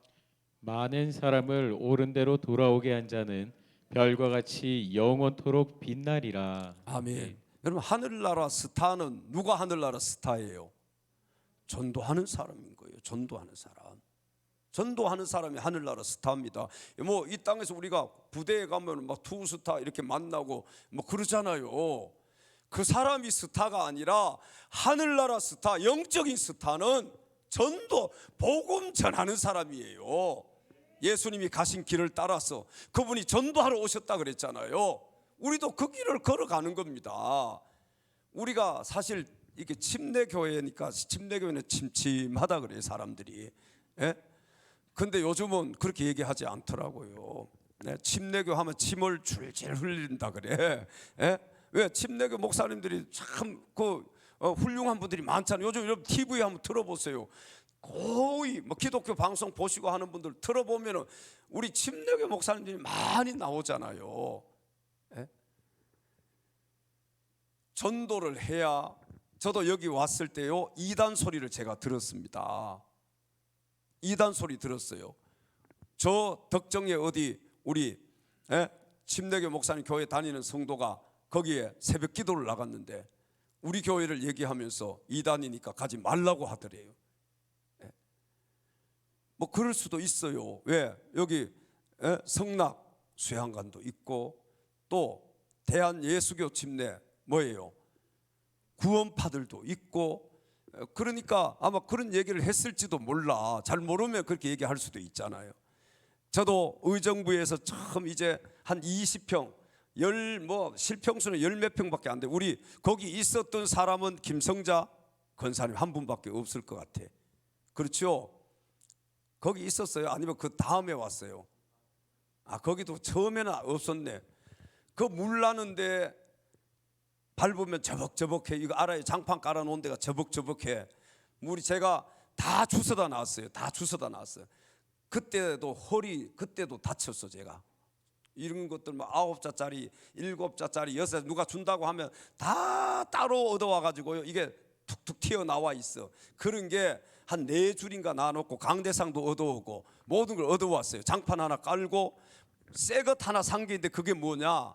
많은 사람을 옳은 대로 돌아오게 한 자는 별과 같이 영원토록 빛나리라. 아멘. 여러분, 하늘나라 스타는 누가 하늘나라 스타예요? 전도하는 사람인 거예요. 전도하는 사람. 전도하는 사람이 하늘나라 스타입니다. 뭐 이 땅에서 우리가 부대에 가면 막 투스타 이렇게 만나고 뭐 그러잖아요. 그 사람이 스타가 아니라 하늘나라 스타, 영적인 스타는 전도, 복음 전하는 사람이에요. 예수님이 가신 길을 따라서 그분이 전도하러 오셨다 그랬잖아요. 우리도 그 길을 걸어가는 겁니다. 우리가 사실 이게 침례교회니까 침례교회는 침침하다 그래요, 사람들이. 근데 요즘은 그렇게 얘기하지 않더라고요. 침례교 하면 침을 줄줄 흘린다 그래. 왜? 침례교 목사님들이 참 훌륭한 분들이 많잖아요. 요즘 여러분 TV에 한번 들어보세요. 거의 뭐 기독교 방송 보시고 하는 분들 들어보면은 우리 침례교 목사님들이 많이 나오잖아요. 전도를 해야. 저도 여기 왔을 때요 이단 소리를 제가 들었습니다. 이단 소리 들었어요. 저 덕정에 어디 우리 침례교 목사님 교회 다니는 성도가 거기에 새벽 기도를 나갔는데 우리 교회를 얘기하면서 이단이니까 가지 말라고 하더래요. 뭐 그럴 수도 있어요. 왜? 여기 성낙 수양관도 있고 또 대한예수교 침례 뭐예요? 구원파들도 있고, 그러니까 아마 그런 얘기를 했을지도 몰라. 잘 모르면 그렇게 얘기할 수도 있잖아요. 저도 의정부에서 처음 이제 한 20평 실평수는 열 몇 평밖에 안 돼. 우리 거기 있었던 사람은 김성자 권사님 한 분밖에 없을 것 같아. 그렇죠? 거기 있었어요? 아니면 그 다음에 왔어요? 거기도 처음에는 없었네. 그 물 나는데 밟으면 저벅저벅해. 이거 알아요? 장판 깔아놓은 데가 저벅저벅해. 물이 제가 다 주워다 놨어요. 다 주워다 놨어요. 그때도 그때도 다쳤어. 제가 이런 것들 뭐 9자짜리 7자짜리 6자 누가 준다고 하면 다 따로 얻어와 가지고요, 이게 툭툭 튀어나와 있어. 그런 게 한 4줄인가 놔놓고 강대상도 얻어오고 모든 걸 얻어왔어요. 장판 하나 깔고 새 것 하나 산 게 있는데 그게 뭐냐,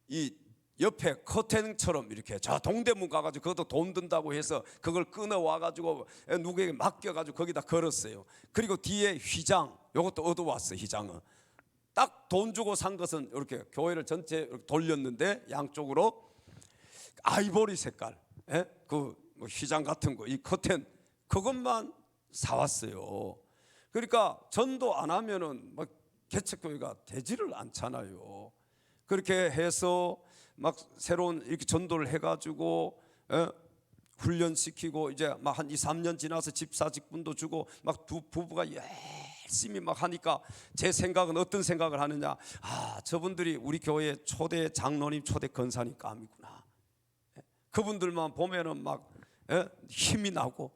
이 옆에 커튼처럼 이렇게 저 동대문 가가지고 그것도 돈 든다고 해서 그걸 끊어 와가지고 누구에게 맡겨가지고 거기다 걸었어요. 그리고 뒤에 휘장, 이것도 얻어왔어요. 휘장은 딱 돈 주고 산 것은 이렇게 교회를 전체 이렇게 돌렸는데 양쪽으로 아이보리 색깔, 그 휘장 같은 거, 이 커튼 그것만 사왔어요. 그러니까 전도 안 하면은 막 개척교회가 되지를 않잖아요. 그렇게 해서 막 새로운 이렇게 전도를 해가지고 훈련시키고 이제 막 한 2, 3년 지나서 집사 직분도 주고 막 부부가 열심히 막 하니까 제 생각은 어떤 생각을 하느냐, 저분들이 우리 교회 초대 장로님 초대 권사님감이구나. 그분들만 보면은 막 힘이 나고,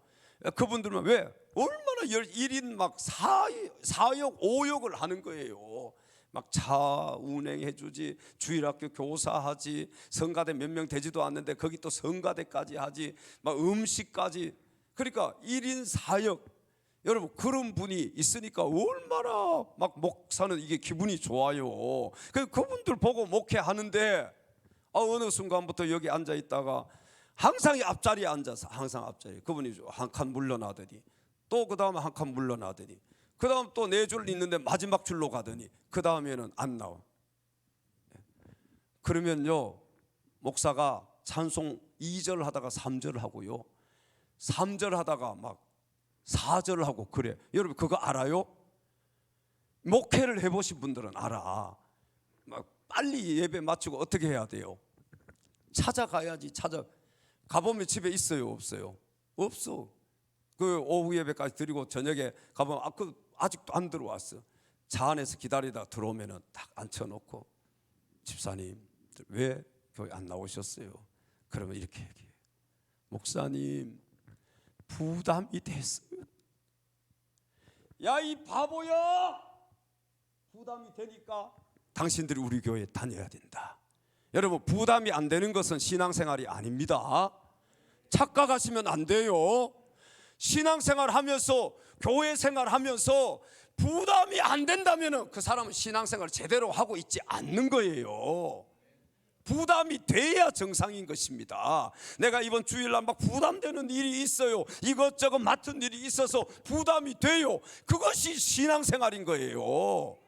그분들만 왜 얼마나 1인 막 4역 5역을 하는 거예요. 막 차 운행해 주지, 주일학교 교사하지, 성가대 몇 명 되지도 않는데 거기 또 성가대까지 하지, 막 음식까지. 그러니까 1인 4역. 여러분 그런 분이 있으니까 얼마나 막 목사는 이게 기분이 좋아요. 그분들 보고 목회하는데 어느 순간부터 여기 앉아 있다가 항상 이 앞자리에 앉아서 항상 앞자리에 그분이 한 칸 물러나더니 또 그 다음에 한 칸 물러나더니 그 다음 또 4줄 있는데 마지막 줄로 가더니 그 다음에는 안 나와. 그러면요, 목사가 찬송 2절 하다가 3절 하고요, 3절 하다가 막 4절 하고 그래. 여러분 그거 알아요? 목회를 해보신 분들은 알아. 막 빨리 예배 마치고 어떻게 해야 돼요? 찾아가야지. 가보면 집에 있어요, 없어요? 없어. 그 오후 예배까지 드리고 저녁에 가보면 아직도 안 들어왔어. 차 안에서 기다리다 들어오면은 딱 앉혀놓고, 집사님 왜 교회 안 나오셨어요? 그러면 이렇게 얘기해요. 목사님 부담이 됐어요. 야 이 바보야, 부담이 되니까 당신들이 우리 교회에 다녀야 된다. 여러분 부담이 안 되는 것은 신앙생활이 아닙니다. 착각하시면 안 돼요. 신앙생활 하면서 교회 생활하면서 부담이 안 된다면 그 사람은 신앙생활을 제대로 하고 있지 않는 거예요. 부담이 돼야 정상인 것입니다. 내가 이번 주일날 막 부담되는 일이 있어요. 이것저것 맡은 일이 있어서 부담이 돼요. 그것이 신앙생활인 거예요.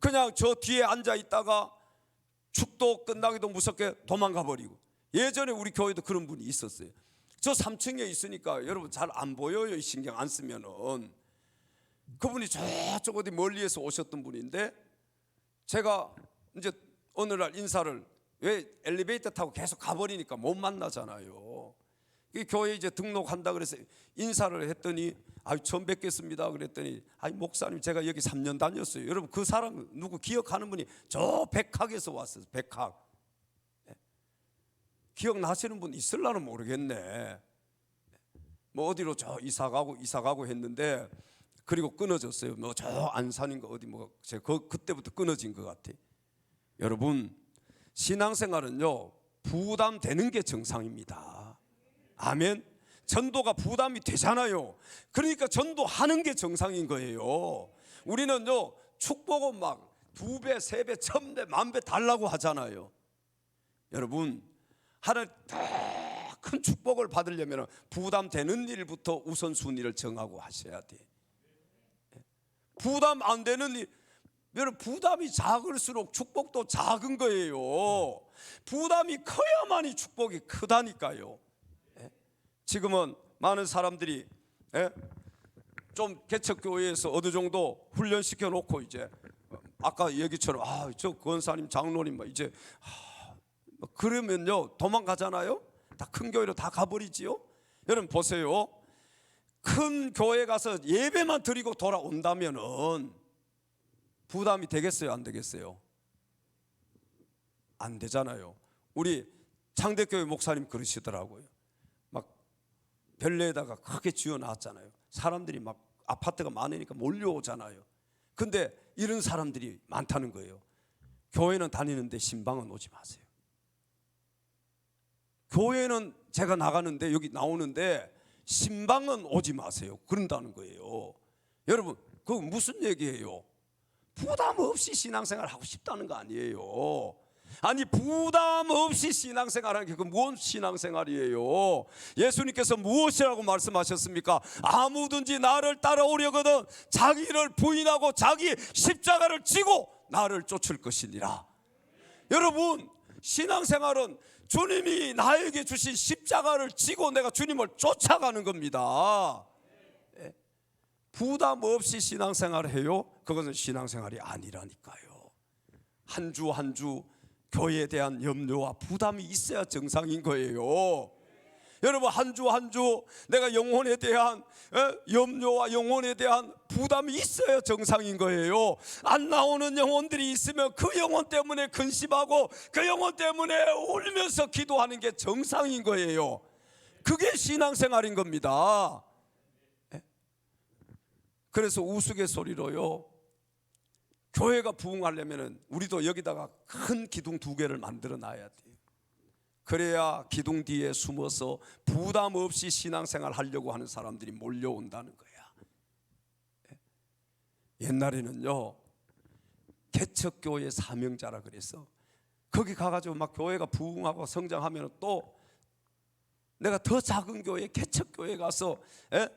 그냥 저 뒤에 앉아 있다가 축도 끝나기도 무섭게 도망가 버리고. 예전에 우리 교회도 그런 분이 있었어요. 저 3층에 있으니까 여러분 잘 안 보여요. 신경 안 쓰면은. 그분이 저쪽 어디 멀리에서 오셨던 분인데 제가 이제 어느 날 인사를, 왜 엘리베이터 타고 계속 가버리니까 못 만나잖아요. 교회 이제 등록한다 그래서 인사를 했더니 처음 뵙겠습니다 그랬더니 목사님 제가 여기 3년 다녔어요. 여러분 그 사람 누구 기억하는 분이 저 백학에서 왔어요. 백학. 기억나시는 분 있을라는 모르겠네. 뭐 어디로 저 이사 가고 했는데 그리고 끊어졌어요. 뭐 저 안산인가 어디 뭐 제가 그때부터 끊어진 것 같아. 여러분 신앙생활은요 부담되는 게 정상입니다. 아멘. 전도가 부담이 되잖아요. 그러니까 전도하는 게 정상인 거예요. 우리는요 축복은 막 2배, 3배, 1000배, 10,000배 달라고 하잖아요. 여러분 하나님 더 큰 축복을 받으려면 부담되는 일부터 우선순위를 정하고 하셔야 돼. 부담 안 되는 일, 여러분, 부담이 작을수록 축복도 작은 거예요. 부담이 커야만이 축복이 크다니까요. 지금은 많은 사람들이 좀 개척교회에서 어느 정도 훈련시켜 놓고 이제 아까 얘기처럼 저 권사님 장로님 이제 그러면요 도망가잖아요. 다 큰 교회로 다 가버리지요. 여러분 보세요. 큰 교회 가서 예배만 드리고 돌아온다면은 부담이 되겠어요, 안 되겠어요? 안 되잖아요. 우리 창대교회 목사님 그러시더라고요. 막 별내에다가 크게 지어놨잖아요. 사람들이 막 아파트가 많으니까 몰려오잖아요. 근데 이런 사람들이 많다는 거예요. 교회는 다니는데 신방은 오지 마세요. 교회는 제가 나가는데 여기 나오는데 신방은 오지 마세요. 그런다는 거예요. 여러분, 그거 무슨 얘기예요? 부담 없이 신앙생활 하고 싶다는 거 아니에요. 아니, 부담 없이 신앙생활하는 게 그 무슨 신앙생활이에요? 예수님께서 무엇이라고 말씀하셨습니까? 아무든지 나를 따라오려거든 자기를 부인하고 자기 십자가를 지고 나를 쫓을 것이니라. 여러분, 신앙생활은 주님이 나에게 주신 십자가를 지고 내가 주님을 쫓아가는 겁니다. 부담 없이 신앙생활을 해요? 그것은 신앙생활이 아니라니까요. 한 주 한 주 교회에 대한 염려와 부담이 있어야 정상인 거예요. 여러분, 한 주 한 주 내가 영혼에 대한 염려와 영혼에 대한 부담이 있어야 정상인 거예요. 안 나오는 영혼들이 있으면 그 영혼 때문에 근심하고 그 영혼 때문에 울면서 기도하는 게 정상인 거예요. 그게 신앙생활인 겁니다. 그래서 우스갯소리로요, 교회가 부흥하려면 우리도 여기다가 큰 기둥 2개를 만들어 놔야 돼요. 그래야 기둥 뒤에 숨어서 부담 없이 신앙생활 하려고 하는 사람들이 몰려온다는 거야. 옛날에는요, 개척교회 사명자라 그래서 거기 가가지고 막 교회가 부흥하고 성장하면 또 내가 더 작은 교회 개척교회 가서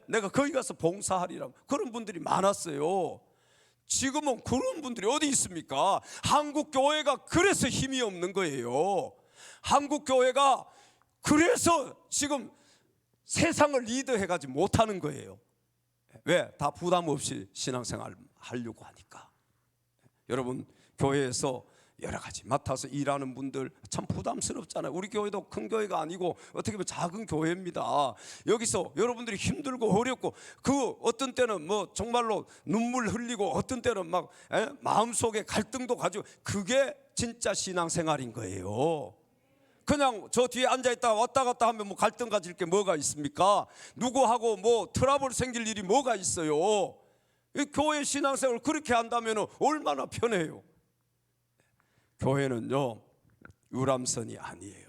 내가 거기 가서 봉사하리라고 그런 분들이 많았어요. 지금은 그런 분들이 어디 있습니까? 한국 교회가 그래서 힘이 없는 거예요. 한국 교회가 그래서 지금 세상을 리드해가지 못하는 거예요. 왜? 다 부담 없이 신앙생활 하려고 하니까. 여러분, 교회에서 여러 가지 맡아서 일하는 분들 참 부담스럽잖아요. 우리 교회도 큰 교회가 아니고 어떻게 보면 작은 교회입니다. 여기서 여러분들이 힘들고 어렵고 그 어떤 때는 뭐 정말로 눈물 흘리고 어떤 때는 막 마음속에 갈등도 가지고 그게 진짜 신앙생활인 거예요. 그냥 저 뒤에 앉아있다가 왔다 갔다 하면 뭐 갈등 가질 게 뭐가 있습니까? 누구하고 뭐 트러블 생길 일이 뭐가 있어요? 이 교회 신앙생활을 그렇게 한다면 얼마나 편해요. 교회는요, 유람선이 아니에요.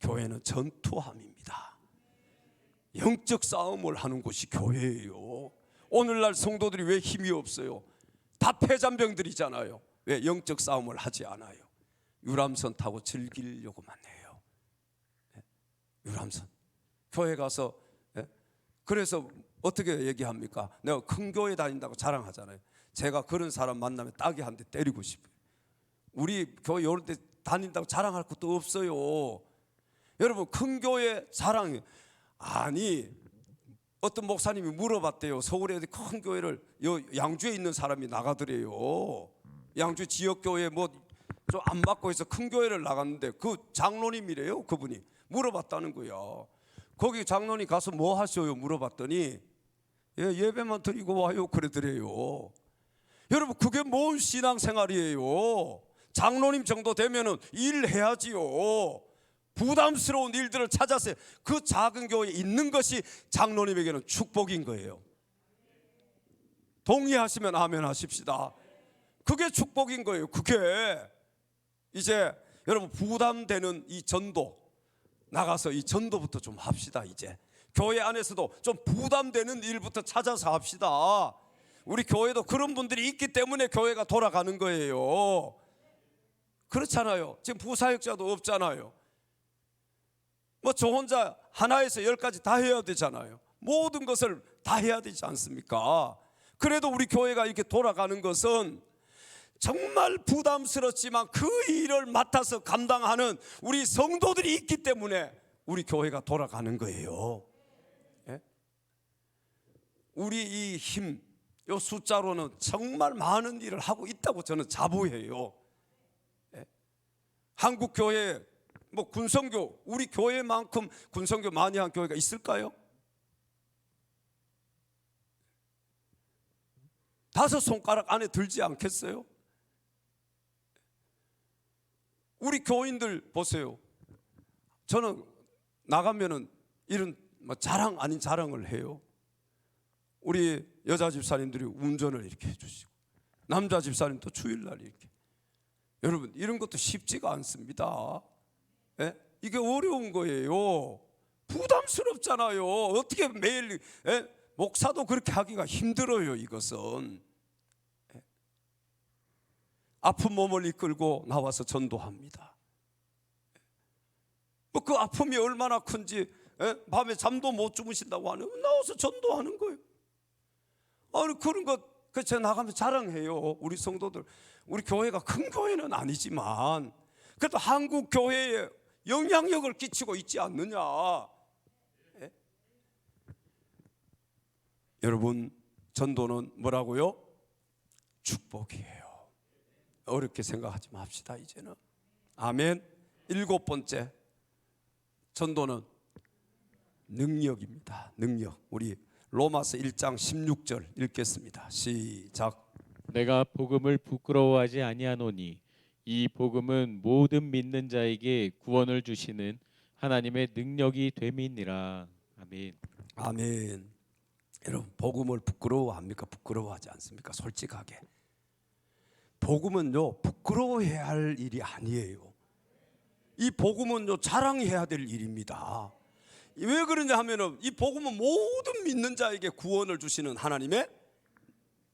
교회는 전투함입니다. 영적 싸움을 하는 곳이 교회예요. 오늘날 성도들이 왜 힘이 없어요? 다 폐잔병들이잖아요. 왜? 영적 싸움을 하지 않아요. 유람선 타고 즐기려고만 해요. 유람선. 교회 가서 그래서 어떻게 얘기합니까? 내가 큰 교회 다닌다고 자랑하잖아요. 제가 그런 사람 만나면 따기 한 대 때리고 싶어요. 우리 교회 이런 데 다닌다고 자랑할 것도 없어요. 여러분, 큰 교회 자랑 아니, 어떤 목사님이 물어봤대요. 서울에 큰 교회를 양주에 있는 사람이 나가더래요. 양주 지역교회 뭐 좀 안 받고 해서 큰 교회를 나갔는데 그 장로님이래요. 그분이 물어봤다는 거야. 거기 장로님 가서 뭐 하셔요? 물어봤더니 예배만 드리고 와요 그러더래요. 여러분, 그게 뭔 신앙생활이에요? 장로님 정도 되면은 일해야지요. 부담스러운 일들을 찾아서 그 작은 교회에 있는 것이 장로님에게는 축복인 거예요. 동의하시면 아멘 하십시다. 그게 축복인 거예요. 그게 이제 여러분, 부담되는 이 전도 나가서 이 전도부터 좀 합시다. 이제 교회 안에서도 좀 부담되는 일부터 찾아서 합시다. 우리 교회도 그런 분들이 있기 때문에 교회가 돌아가는 거예요. 그렇잖아요. 지금 부사역자도 없잖아요. 뭐 저 혼자 하나에서 10가지 다 해야 되잖아요. 모든 것을 다 해야 되지 않습니까? 그래도 우리 교회가 이렇게 돌아가는 것은 정말 부담스럽지만 그 일을 맡아서 감당하는 우리 성도들이 있기 때문에 우리 교회가 돌아가는 거예요. 예? 우리 이 힘, 이 숫자로는 정말 많은 일을 하고 있다고 저는 자부해요. 예? 한국 교회, 뭐 군성교, 우리 교회만큼 군성교 많이 한 교회가 있을까요? 5 손가락 안에 들지 않겠어요? 우리 교인들 보세요. 저는 나가면은 이런 자랑 아닌 자랑을 해요. 우리 여자 집사님들이 운전을 이렇게 해주시고 남자 집사님도 주일날 이렇게. 여러분 이런 것도 쉽지가 않습니다. 예? 이게 어려운 거예요. 부담스럽잖아요. 어떻게 매일 목사도 그렇게 하기가 힘들어요. 이것은 아픈 몸을 이끌고 나와서 전도합니다. 뭐 그 아픔이 얼마나 큰지 밤에 잠도 못 주무신다고 하는 나와서 전도하는 거예요. 아니 그런 것 그 제가 나가면 자랑해요. 우리 성도들 우리 교회가 큰 교회는 아니지만 그래도 한국 교회에 영향력을 끼치고 있지 않느냐. 예? 여러분 전도는 뭐라고요? 축복이에요. 어렵게 생각하지 맙시다. 이제는 아멘. 7번째 전도는 능력입니다. 능력. 우리 로마서 1장 16절 읽겠습니다. 시작. 내가 복음을 부끄러워하지 아니하노니 이 복음은 모든 믿는 자에게 구원을 주시는 하나님의 능력이 됨이니라. 아멘. 아멘. 여러분 복음을 부끄러워합니까? 부끄러워하지 않습니까? 솔직하게 복음은요 부끄러워해야 할 일이 아니에요. 이 복음은요 자랑해야 될 일입니다. 왜 그러냐 하면은 이 복음은 모든 믿는 자에게 구원을 주시는 하나님의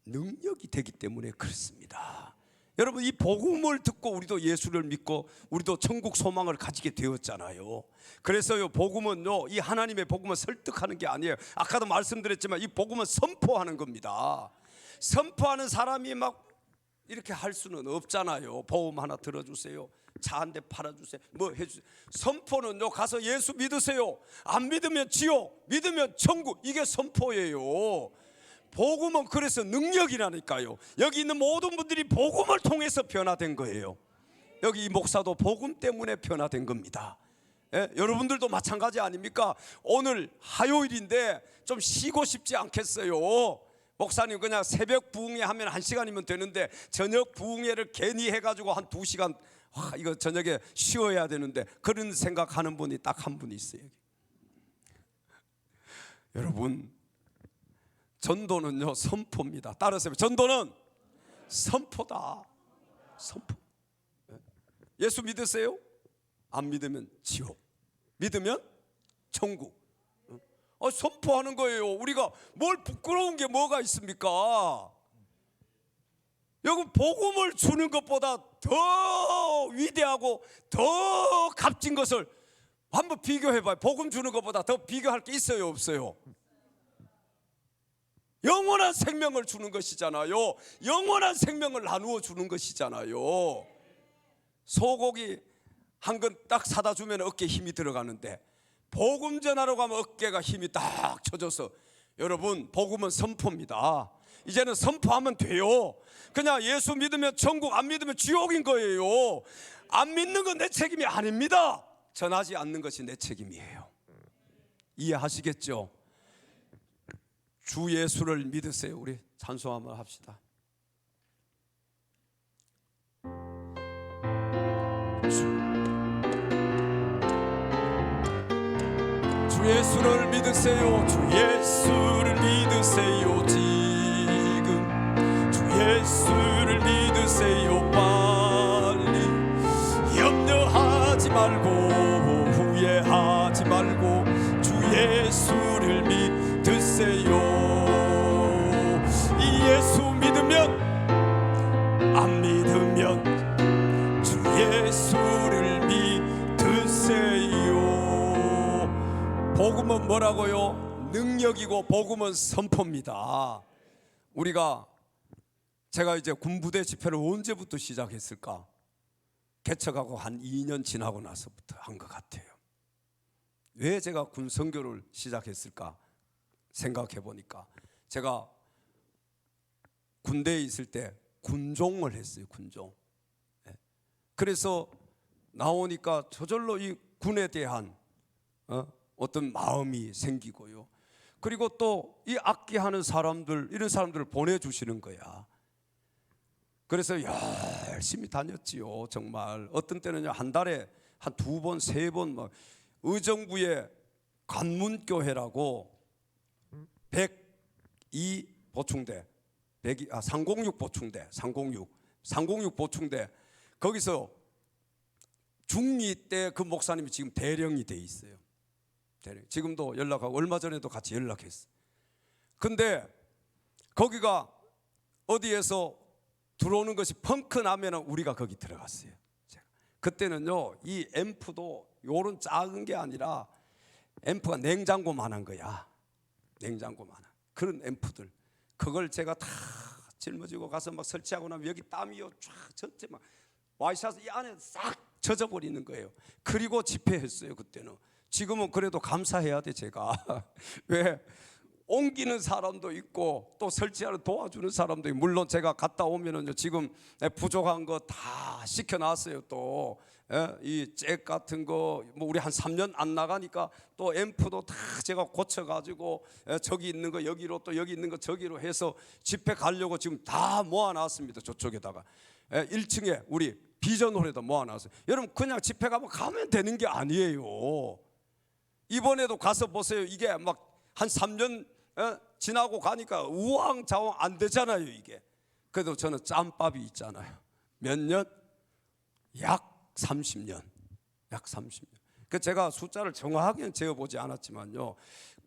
능력이 되기 때문에 그렇습니다. 여러분 이 복음을 듣고 우리도 예수를 믿고 우리도 천국 소망을 가지게 되었잖아요. 그래서요 복음은요 이 하나님의 복음을 설득하는 게 아니에요. 아까도 말씀드렸지만 이 복음은 선포하는 겁니다. 선포하는 사람이 막 이렇게 할 수는 없잖아요. 보험 하나 들어주세요. 차 한 대 팔아주세요. 뭐 해주세요. 선포는요 가서 예수 믿으세요. 안 믿으면 지옥, 믿으면 천국. 이게 선포예요. 복음은 그래서 능력이라니까요. 여기 있는 모든 분들이 복음을 통해서 변화된 거예요. 여기 이 목사도 복음 때문에 변화된 겁니다. 예? 여러분들도 마찬가지 아닙니까? 오늘 화요일인데 좀 쉬고 싶지 않겠어요? 목사님 그냥 새벽 부흥회 하면 1시간이면 되는데 저녁 부흥회를 괜히 해가지고 한 2시간 이거 저녁에 쉬어야 되는데 그런 생각하는 분이 딱 한 분 있어요. 여러분 전도는요 선포입니다. 따라서 전도는 선포다. 선포. 예수 믿으세요? 안 믿으면 지옥, 믿으면 천국. 선포하는 거예요. 우리가 뭘 부끄러운 게 뭐가 있습니까? 여기 복음을 주는 것보다 더 위대하고 더 값진 것을 한번 비교해봐요. 복음 주는 것보다 더 비교할 게 있어요, 없어요? 영원한 생명을 주는 것이잖아요. 영원한 생명을 나누어 주는 것이잖아요. 소고기 한 근 딱 사다 주면 어깨에 힘이 들어가는데 복음 전하러 가면 어깨가 힘이 딱 쳐져서 여러분 복음은 선포입니다. 이제는 선포하면 돼요. 그냥 예수 믿으면 천국, 안 믿으면 지옥인 거예요. 안 믿는 건 내 책임이 아닙니다. 전하지 않는 것이 내 책임이에요. 이해하시겠죠? 주 예수를 믿으세요. 우리 찬송 한번 합시다. 주 예수를 믿으세요. 주 예수를 믿으세요. 지금 주 예수를 믿으세요. 빨리 염려하지 말고 후회하지 말고 주 예수를 믿으세요. 이 예수 믿으면 안 믿으면 주 예수를 믿으세요. 복음은 뭐라고요? 능력이고 복음은 선포입니다. 우리가 제가 이제 군부대 집회를 언제부터 시작했을까? 개척하고 한 2년 지나고 나서부터 한 것 같아요. 왜 제가 군 선교를 시작했을까 생각해 보니까, 제가 군대에 있을 때 군종을 했어요. 군종. 그래서 나오니까 저절로 이 군에 대한 어떤 마음이 생기고요. 그리고 또 이 악기하는 사람들, 이런 사람들을 보내주시는 거야. 그래서 열심히 다녔지요. 정말 어떤 때는요, 한 달에 한 2번, 3번 막 의정부의 관문교회라고 102 보충대, 306 보충대, 306 보충대, 거기서 중리 때 그 목사님이 지금 대령이 돼 있어요. 대령. 지금도 연락하고 얼마 전에도 같이 연락했어요. 근데 거기가 어디에서 들어오는 것이 펑크 나면은 우리가 거기 들어갔어요. 그때는요, 이 앰프도 요런 작은 게 아니라 앰프가 냉장고만한 거야. 냉장고만한 그런 앰프들, 그걸 제가 다 짊어지고 가서 막 설치하고 나면 여기 땀이요 쫙 전체 막 와이셔츠 이 안에 싹 젖어버리는 거예요. 그리고 집회했어요. 그때는. 지금은 그래도 감사해야 돼 제가. 왜? 옮기는 사람도 있고 또 설치하는 도와주는 사람도 있고, 물론 제가 갔다 오면은요, 지금 부족한 거 다 시켜놨어요. 또 이 잭 같은 거 뭐 우리 한 3년 안 나가니까 또 앰프도 다 제가 고쳐가지고 저기 있는 거 여기로, 또 여기 있는 거 저기로 해서 집회 가려고 지금 다 모아놨습니다. 저쪽에다가 1층에 우리 비전홀에다 모아놨어요. 여러분, 그냥 집회 가면 되는 게 아니에요. 이번에도 가서 보세요. 이게 막 한 3년 지나고 가니까 우왕좌왕 안 되잖아요 이게. 그래도 저는 짬밥이 있잖아요. 몇 년? 약 30년. 약 30년. 그 제가 숫자를 정확하게는 재어보지 않았지만요,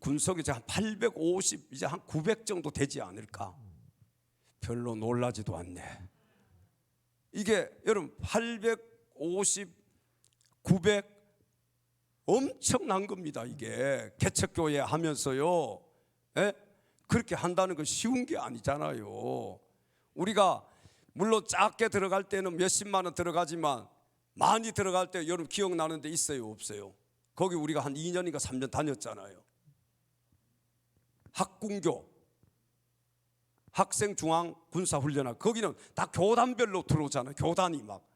군속이 이제 한 850, 이제 한 900 정도 되지 않을까. 별로 놀라지도 않네. 이게 여러분 850, 900 엄청난 겁니다. 이게 개척교회 하면서요, 그렇게 한다는 건 쉬운 게 아니잖아요. 우리가 물론 작게 들어갈 때는 몇십만 원 들어가지만 많이 들어갈 때 여러분 기억나는 데 있어요, 없어요? 거기 우리가 한 2년인가 3년 다녔잖아요. 학군교, 학생중앙군사훈련학, 거기는 다 교단별로 들어오잖아요. 교단이 막.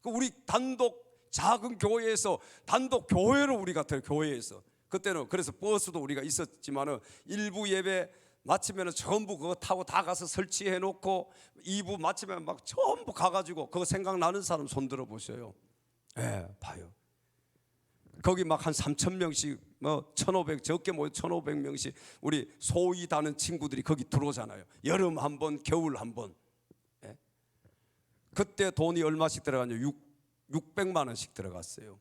우리 단독 작은 교회에서 단독 교회로 우리가 들어요. 교회에서. 그때는 그래서 버스도 우리가 있었지만은 1부 예배 마치면은 전부 그거 타고 다 가서 설치해 놓고 2부 마치면 막 전부 가가지고, 그거 생각나는 사람 손 들어 보셔요. 봐요. 거기 막 한 3,000명씩 뭐 1,500, 적게 모여 1,500명씩 우리 소위 다는 친구들이 거기 들어오잖아요. 여름 한 번, 겨울 한 번. 그때 돈이 얼마씩 들어갔냐? 600만 원씩 들어갔어요.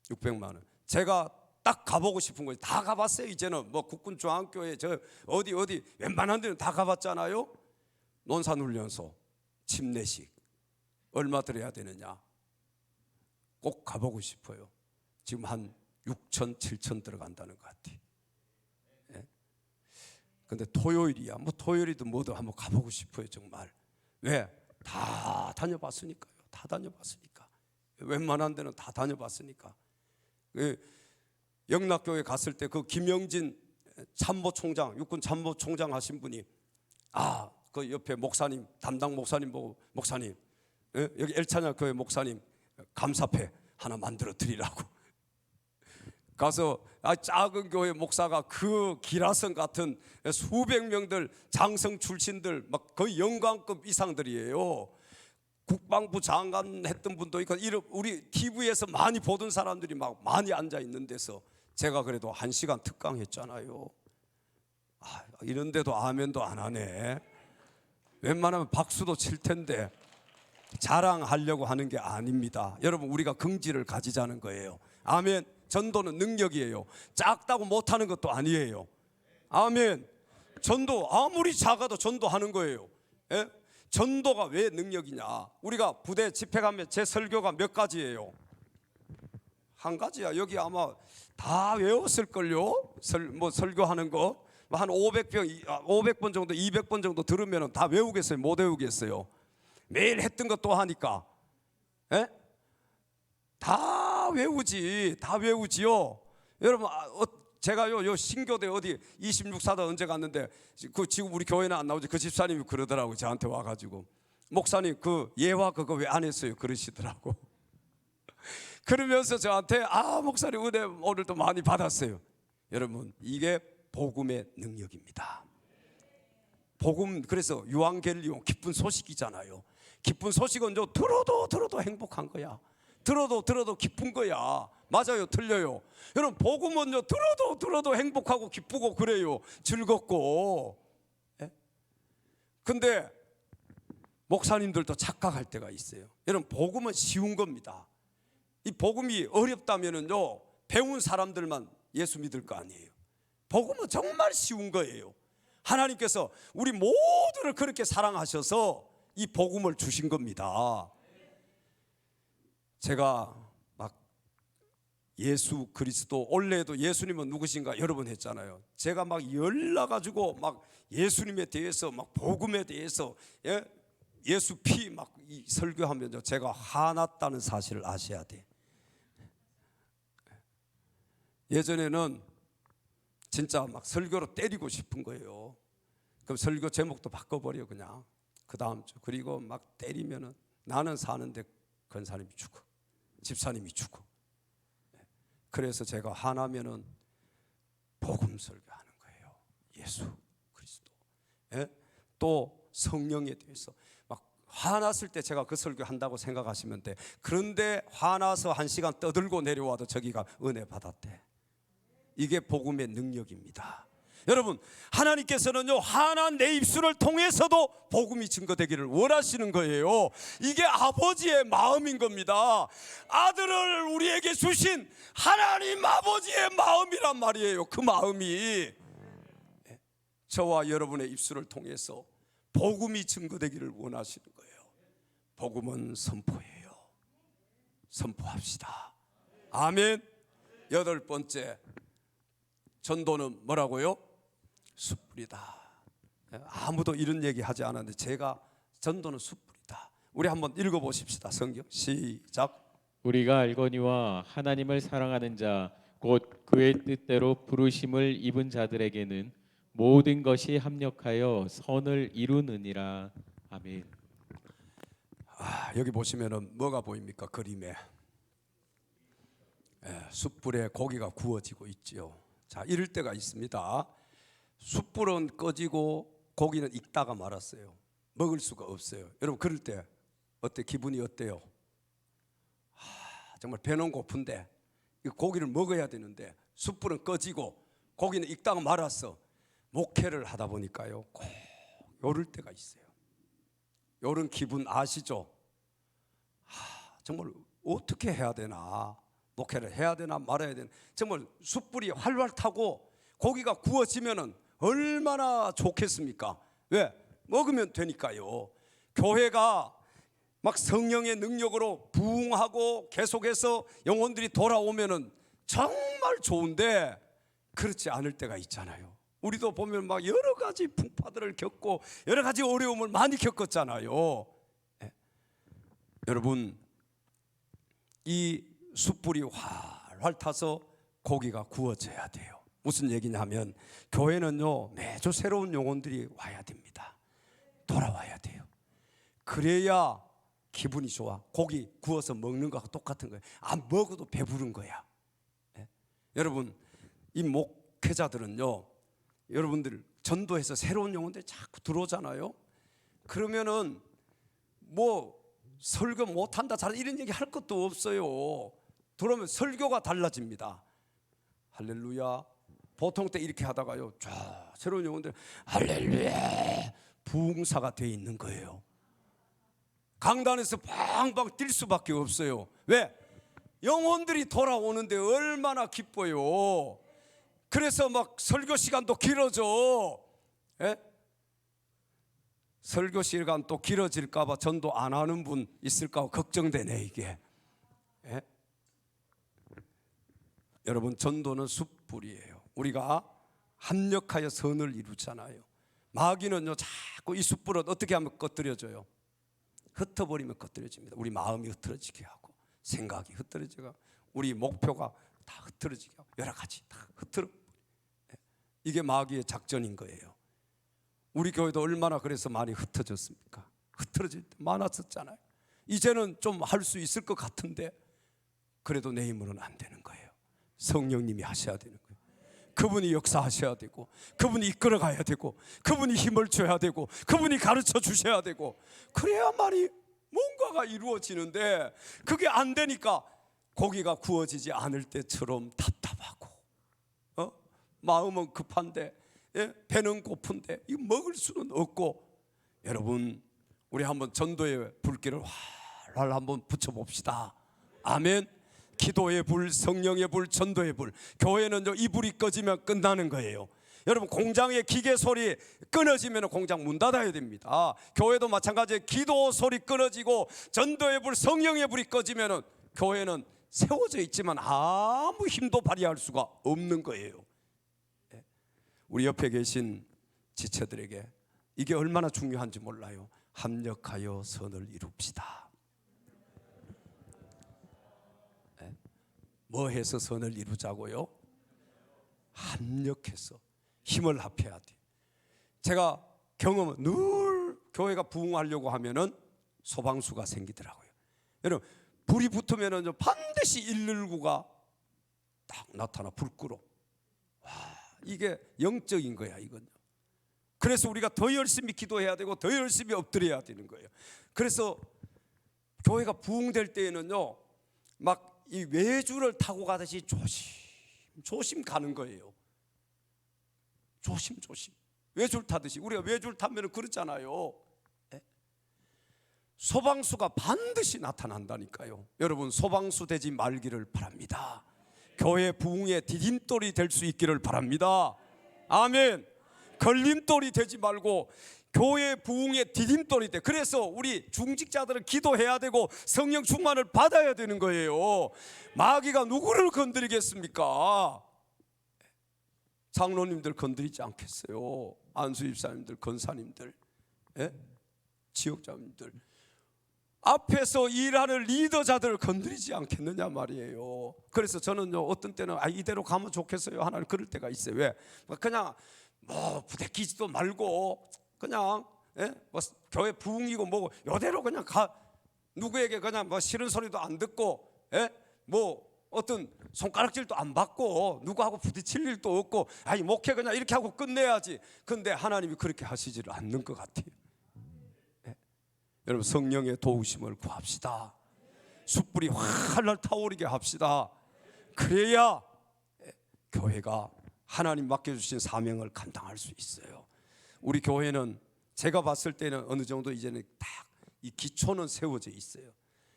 600만 원. 제가 딱 가보고 싶은 거지. 다 가봤어요. 이제는 뭐 국군중앙교회 저 어디 웬만한 데는 다 가봤잖아요. 논산훈련소, 침례식 얼마 들어야 되느냐? 꼭 가보고 싶어요. 지금 한 6천, 7천 들어간다는 것 같아. 근데 토요일이야. 뭐 토요일이든 뭐든 한번 가보고 싶어요. 정말. 왜? 다 다녀봤으니까요. 다 다녀봤으니까. 웬만한 데는 다 다녀봤으니까. 영락교회 갔을 때 그 김영진 참모총장, 육군 참모총장 하신 분이 그 옆에 목사님, 담당 목사님 보고, 목사님 여기 엘차냐 교회 목사님 감사패 하나 만들어 드리라고. 가서 작은 교회 목사가 그 기라성 같은 수백 명들 장성 출신들 막 거의 영광급 이상들이에요. 국방부 장관 했던 분도 있고, 우리 TV에서 많이 보던 사람들이 막 많이 앉아 있는 데서 제가 그래도 1시간 특강했잖아요. 이런데도 아멘도 안 하네. 웬만하면 박수도 칠 텐데. 자랑하려고 하는 게 아닙니다. 여러분, 우리가 긍지를 가지자는 거예요. 아멘. 전도는 능력이에요. 작다고 못하는 것도 아니에요. 아멘. 전도 아무리 작아도 전도하는 거예요. 전도가 왜 능력이냐? 우리가 부대 집회 가면 제 설교가 몇 가지예요? 한 가지야. 여기 아마 다 외웠을걸요? 설교하는 거 한 500번 정도, 200번 정도 들으면 다 외우겠어요? 못 외우겠어요? 매일 했던 것 또 하니까, 예? 다 외우지, 다 외우지요. 여러분, 제가요, 요 신교대 어디 26사단 언제 갔는데, 그 지금 우리 교회는 안 나오지. 그 집사님이 그러더라고, 저한테 와가지고, 목사님 그 예화 그거 왜 안 했어요? 그러시더라고. 그러면서 저한테 목사님 은혜 오늘도 많이 받았어요. 여러분, 이게 복음의 능력입니다. 복음, 그래서 유앙겔리온 기쁜 소식이잖아요. 기쁜 소식은 들어도 행복한 거야. 들어도 기쁜 거야. 맞아요, 틀려요? 여러분, 복음은요, 들어도 행복하고 기쁘고 그래요. 즐겁고. 예? 근데 목사님들도 착각할 때가 있어요. 여러분, 복음은 쉬운 겁니다. 이 복음이 어렵다면은요, 배운 사람들만 예수 믿을 거 아니에요. 복음은 정말 쉬운 거예요. 하나님께서 우리 모두를 그렇게 사랑하셔서 이 복음을 주신 겁니다. 제가 막 예수 그리스도, 원래도 예수님은 누구신가 여러 번 했잖아요. 제가 막 열나가지고 막 예수님에 대해서, 막 복음에 대해서, 예수 피 막 설교하면요, 제가 화났다는 사실을 아셔야 돼. 예전에는 진짜 막 설교로 때리고 싶은 거예요. 그럼 설교 제목도 바꿔버려 그냥 그 다음 주. 그리고 막 때리면은 나는 사는데 권사님이 죽고 집사님이 죽고. 그래서 제가 화나면은 복음 설교하는 거예요. 예수 그리스도. 또 성령에 대해서 막 화났을 때 제가 그 설교 한다고 생각하시면 돼. 그런데 화나서 1시간 떠들고 내려와도 저기가 은혜 받았대. 이게 복음의 능력입니다. 여러분, 하나님께서는요, 화난 내 입술을 통해서도 복음이 증거되기를 원하시는 거예요. 이게 아버지의 마음인 겁니다. 아들을 우리에게 주신 하나님 아버지의 마음이란 말이에요. 그 마음이 저와 여러분의 입술을 통해서 복음이 증거되기를 원하시는 거예요. 복음은 선포예요. 선포합시다. 아멘. 8번째, 전도는 뭐라고요? 숯불이다. 아무도 이런 얘기 하지 않았는데 제가 전도는 숯불이다. 우리 한번 읽어보십시다. 성경 시작. 우리가 알거니와 하나님을 사랑하는 자 곧 그의 뜻대로 부르심을 입은 자들에게는 모든 것이 합력하여 선을 이루느니라. 아멘. 여기 보시면은 뭐가 보입니까? 그림에 숯불에 고기가 구워지고 있지요. 자, 이럴 때가 있습니다. 숯불은 꺼지고 고기는 익다가 말았어요. 먹을 수가 없어요. 여러분, 그럴 때 기분이 어때요? 정말 배는 고픈데 이 고기를 먹어야 되는데 숯불은 꺼지고 고기는 익다가 말았어. 목회를 하다 보니까요, 꼭 요럴 때가 있어요. 요런 기분 아시죠? 정말 어떻게 해야 되나, 목회를 해야 되나 말아야 되나. 정말 숯불이 활활 타고 고기가 구워지면은 얼마나 좋겠습니까? 왜? 먹으면 되니까요. 교회가 막 성령의 능력으로 부흥하고 계속해서 영혼들이 돌아오면은 정말 좋은데 그렇지 않을 때가 있잖아요. 우리도 보면 막 여러 가지 풍파들을 겪고 여러 가지 어려움을 많이 겪었잖아요. 여러분, 이 숯불이 활활 타서 고기가 구워져야 돼요. 무슨 얘기냐면 교회는요, 매주 새로운 영혼들이 와야 됩니다. 돌아와야 돼요. 그래야 기분이 좋아. 고기 구워서 먹는 거하고 똑같은 거예요. 안 먹어도 배부른 거야. 여러분, 이 목회자들은요, 여러분들 전도해서 새로운 영혼들이 자꾸 들어오잖아요. 그러면은 뭐 설교 못한다 잘 이런 얘기 할 것도 없어요. 들어오면 설교가 달라집니다. 할렐루야. 보통 때 이렇게 하다가요, 자, 새로운 영혼들 할렐루야 부흥사가 돼 있는 거예요. 강단에서 방방 뛸 수밖에 없어요. 왜? 영혼들이 돌아오는데 얼마나 기뻐요. 그래서 막 설교 시간도 길어져. 설교 시간 또 길어질까 봐 전도 안 하는 분 있을까 봐 걱정되네 이게. 여러분, 전도는 숯불이에요. 우리가 합력하여 선을 이루잖아요. 마귀는요 자꾸 이 숯불을 어떻게 하면 꺼뜨려져요? 흩어버리면 꺼뜨려집니다. 우리 마음이 흐트러지게 하고, 생각이 흐트러지고, 우리 목표가 다 흐트러지게 하고, 여러 가지 다 흐트러. 이게 마귀의 작전인 거예요. 우리 교회도 얼마나 그래서 많이 흩어졌습니까? 흩어질 때 많았었잖아요. 이제는 좀 할 수 있을 것 같은데 그래도 내 힘으로는 안 되는 거예요. 성령님이 하셔야 되는 거예요. 그분이 역사하셔야 되고, 그분이 이끌어 가야 되고, 그분이 힘을 줘야 되고, 그분이 가르쳐 주셔야 되고, 그래야만이 뭔가가 이루어지는데 그게 안 되니까 고기가 구워지지 않을 때처럼 답답하고, 마음은 급한데, 배는 고픈데 이거 먹을 수는 없고. 여러분, 우리 한번 전도의 불길을 활활 한번 붙여봅시다. 아멘. 기도의 불, 성령의 불, 전도의 불. 교회는 이 불이 꺼지면 끝나는 거예요. 여러분, 공장의 기계 소리 끊어지면 공장 문 닫아야 됩니다. 교회도 마찬가지예요. 기도 소리 끊어지고 전도의 불, 성령의 불이 꺼지면 교회는 세워져 있지만 아무 힘도 발휘할 수가 없는 거예요. 우리 옆에 계신 지체들에게 이게 얼마나 중요한지 몰라요. 합력하여 선을 이룹시다. 뭐 해서 선을 이루자고요? 합력해서 힘을 합해야 돼. 제가 경험은 늘 교회가 부흥하려고 하면은 소방수가 생기더라고요. 여러분, 불이 붙으면은 반드시 119가 딱 나타나, 불 끄러. 와, 이게 영적인 거야, 이건. 그래서 우리가 더 열심히 기도해야 되고 더 열심히 엎드려야 되는 거예요. 그래서 교회가 부흥될 때에는요, 막 이 외줄을 타고 가듯이 조심 가는 거예요. 조심. 외줄 타듯이. 우리가 외줄 타면 그렇잖아요. 소방수가 반드시 나타난다니까요. 여러분, 소방수 되지 말기를 바랍니다. 교회 부흥의 디딤돌이 될 수 있기를 바랍니다. 아멘. 걸림돌이 되지 말고 교회 부흥의 디딤돌이 돼. 그래서 우리 중직자들은 기도해야 되고 성령 충만을 받아야 되는 거예요. 마귀가 누구를 건드리겠습니까? 장로님들 건드리지 않겠어요? 안수 집사님들, 권사님들, 지역장님들, 앞에서 일하는 리더자들을 건드리지 않겠느냐 말이에요. 그래서 저는 어떤 때는 이대로 가면 좋겠어요 하나는 그럴 때가 있어요. 왜? 그냥 뭐 부대끼지도 말고 그냥 뭐 교회 부흥이고 뭐고 이대로 그냥 가. 누구에게 그냥 뭐 싫은 소리도 안 듣고, 뭐 어떤 손가락질도 안 받고, 누구하고 부딪힐 일도 없고, 목회 그냥 이렇게 하고 끝내야지. 근데 하나님이 그렇게 하시지를 않는 것 같아요. 여러분, 성령의 도우심을 구합시다. 숯불이 활활 타오르게 합시다. 그래야 교회가 하나님 맡겨주신 사명을 감당할 수 있어요. 우리 교회는 제가 봤을 때는 어느 정도 이제는 딱 이 기초는 세워져 있어요.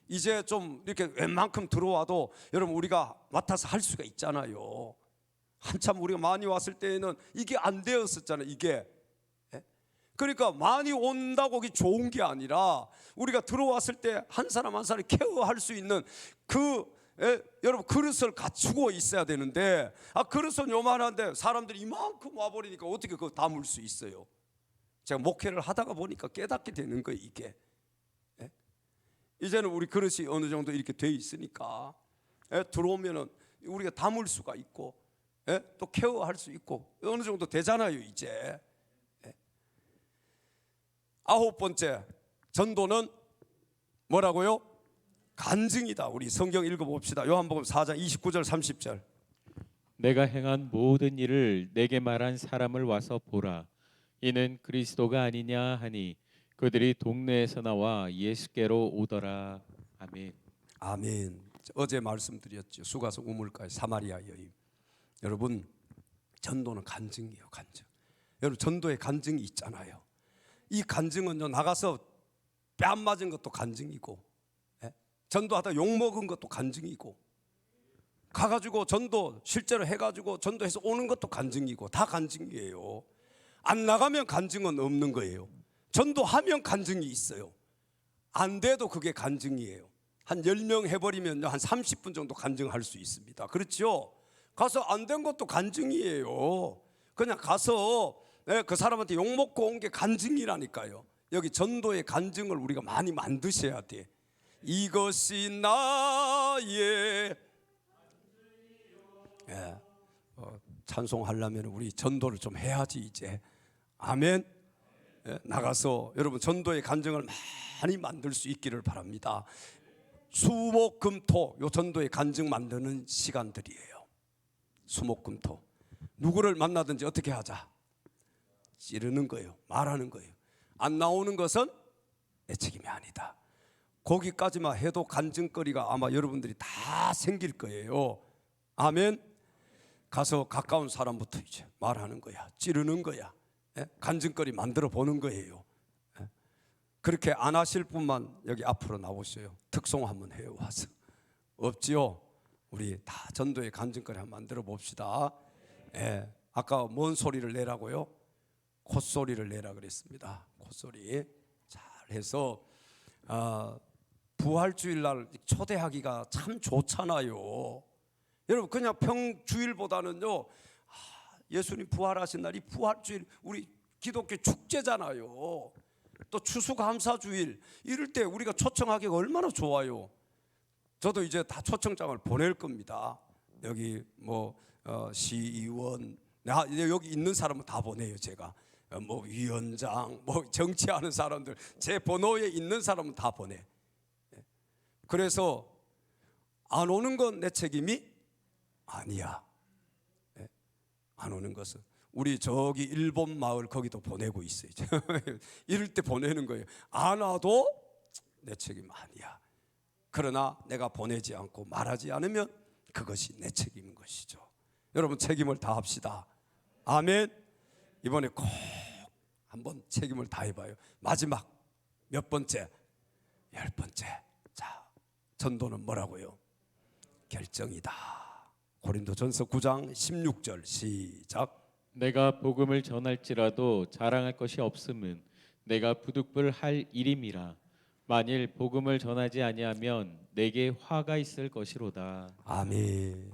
이제 좀 이렇게 웬만큼 들어와도 여러분 우리가 맡아서 할 수가 있잖아요. 한참 우리가 많이 왔을 때에는 이게 안 되었었잖아요. 이게. 그러니까 많이 온다고 그게 좋은 게 아니라 우리가 들어왔을 때 한 사람 한 사람 케어할 수 있는 여러분 그릇을 갖추고 있어야 되는데, 그릇은 요만한데 사람들이 이만큼 와버리니까 어떻게 그거 담을 수 있어요? 제가 목회를 하다가 보니까 깨닫게 되는 거예요. 이게 이제는 우리 그릇이 어느 정도 이렇게 돼 있으니까 들어오면은 우리가 담을 수가 있고, 또 케어할 수 있고 어느 정도 되잖아요. 이제 9번째 전도는 뭐라고요? 간증이다. 우리 성경 읽어봅시다. 요한복음 4장 29절 30절. 내가 행한 모든 일을 내게 말한 사람을 와서 보라. 이는 그리스도가 아니냐 하니 그들이 동네에서 나와 예수께로 오더라. 아멘. 아멘. 어제 말씀드렸죠. 수가성 우물가의 사마리아 여인. 여러분, 전도는 간증이에요. 간증. 여러분, 전도에 간증이 있잖아요. 이 간증은요, 나가서 뺨 맞은 것도 간증이고, 전도하다 욕 먹은 것도 간증이고, 가가지고 전도 실제로 해가지고 전도해서 오는 것도 간증이고, 다 간증이에요. 안 나가면 간증은 없는 거예요. 전도하면 간증이 있어요. 안 돼도 그게 간증이에요. 한 10명 해버리면 한 30분 정도 간증할 수 있습니다. 그렇죠? 가서 안 된 것도 간증이에요. 그냥 가서 그 사람한테 욕먹고 온 게 간증이라니까요. 여기 전도의 간증을 우리가 많이 만드셔야 돼. 이것이 나의 찬송하려면 우리 전도를 좀 해야지 이제. 아멘. 나가서 여러분 전도의 간증을 많이 만들 수 있기를 바랍니다. 수목금토 요 전도의 간증 만드는 시간들이에요. 수목금토 누구를 만나든지 어떻게 하자? 찌르는 거예요. 말하는 거예요. 안 나오는 것은 내 책임이 아니다. 거기까지만 해도 간증거리가 아마 여러분들이 다 생길 거예요. 아멘. 가서 가까운 사람부터 이제 말하는 거야. 찌르는 거야. 간증거리 만들어 보는 거예요. 그렇게 안 하실 분만 여기 앞으로 나오셔요. 특송 한번 해요. 와서. 없지요? 우리 다 전도의 간증거리 한번 만들어 봅시다. 아까 뭔 소리를 내라고요? 콧소리를 내라 그랬습니다. 콧소리 잘해서 부활주일날 초대하기가 참 좋잖아요. 여러분 그냥 평주일보다는요, 예수님 부활하신 날이 부활주일, 우리 기독교 축제잖아요. 또 추수감사주일 이럴 때 우리가 초청하기가 얼마나 좋아요. 저도 이제 다 초청장을 보낼 겁니다. 여기 뭐 시의원, 여기 있는 사람은 다 보내요. 제가 뭐 위원장, 뭐 정치하는 사람들, 제 번호에 있는 사람은 다 보내. 그래서 안 오는 건 내 책임이 아니야. 안 오는 것은 우리 저기 일본 마을 거기도 보내고 있어요. 이럴 때 보내는 거예요. 안 와도 내 책임 아니야. 그러나 내가 보내지 않고 말하지 않으면 그것이 내 책임인 것이죠. 여러분 책임을 다합시다. 아멘. 이번에 꼭 한번 책임을 다해봐요. 마지막 몇 번째? 10번째. 자, 전도는 뭐라고요? 결정이다. 고린도전서 9장 16절 시작. 내가 복음을 전할지라도 자랑할 것이 없음은 내가 부득불 할 일임이라. 만일 복음을 전하지 아니하면 내게 화가 있을 것이로다. 아멘.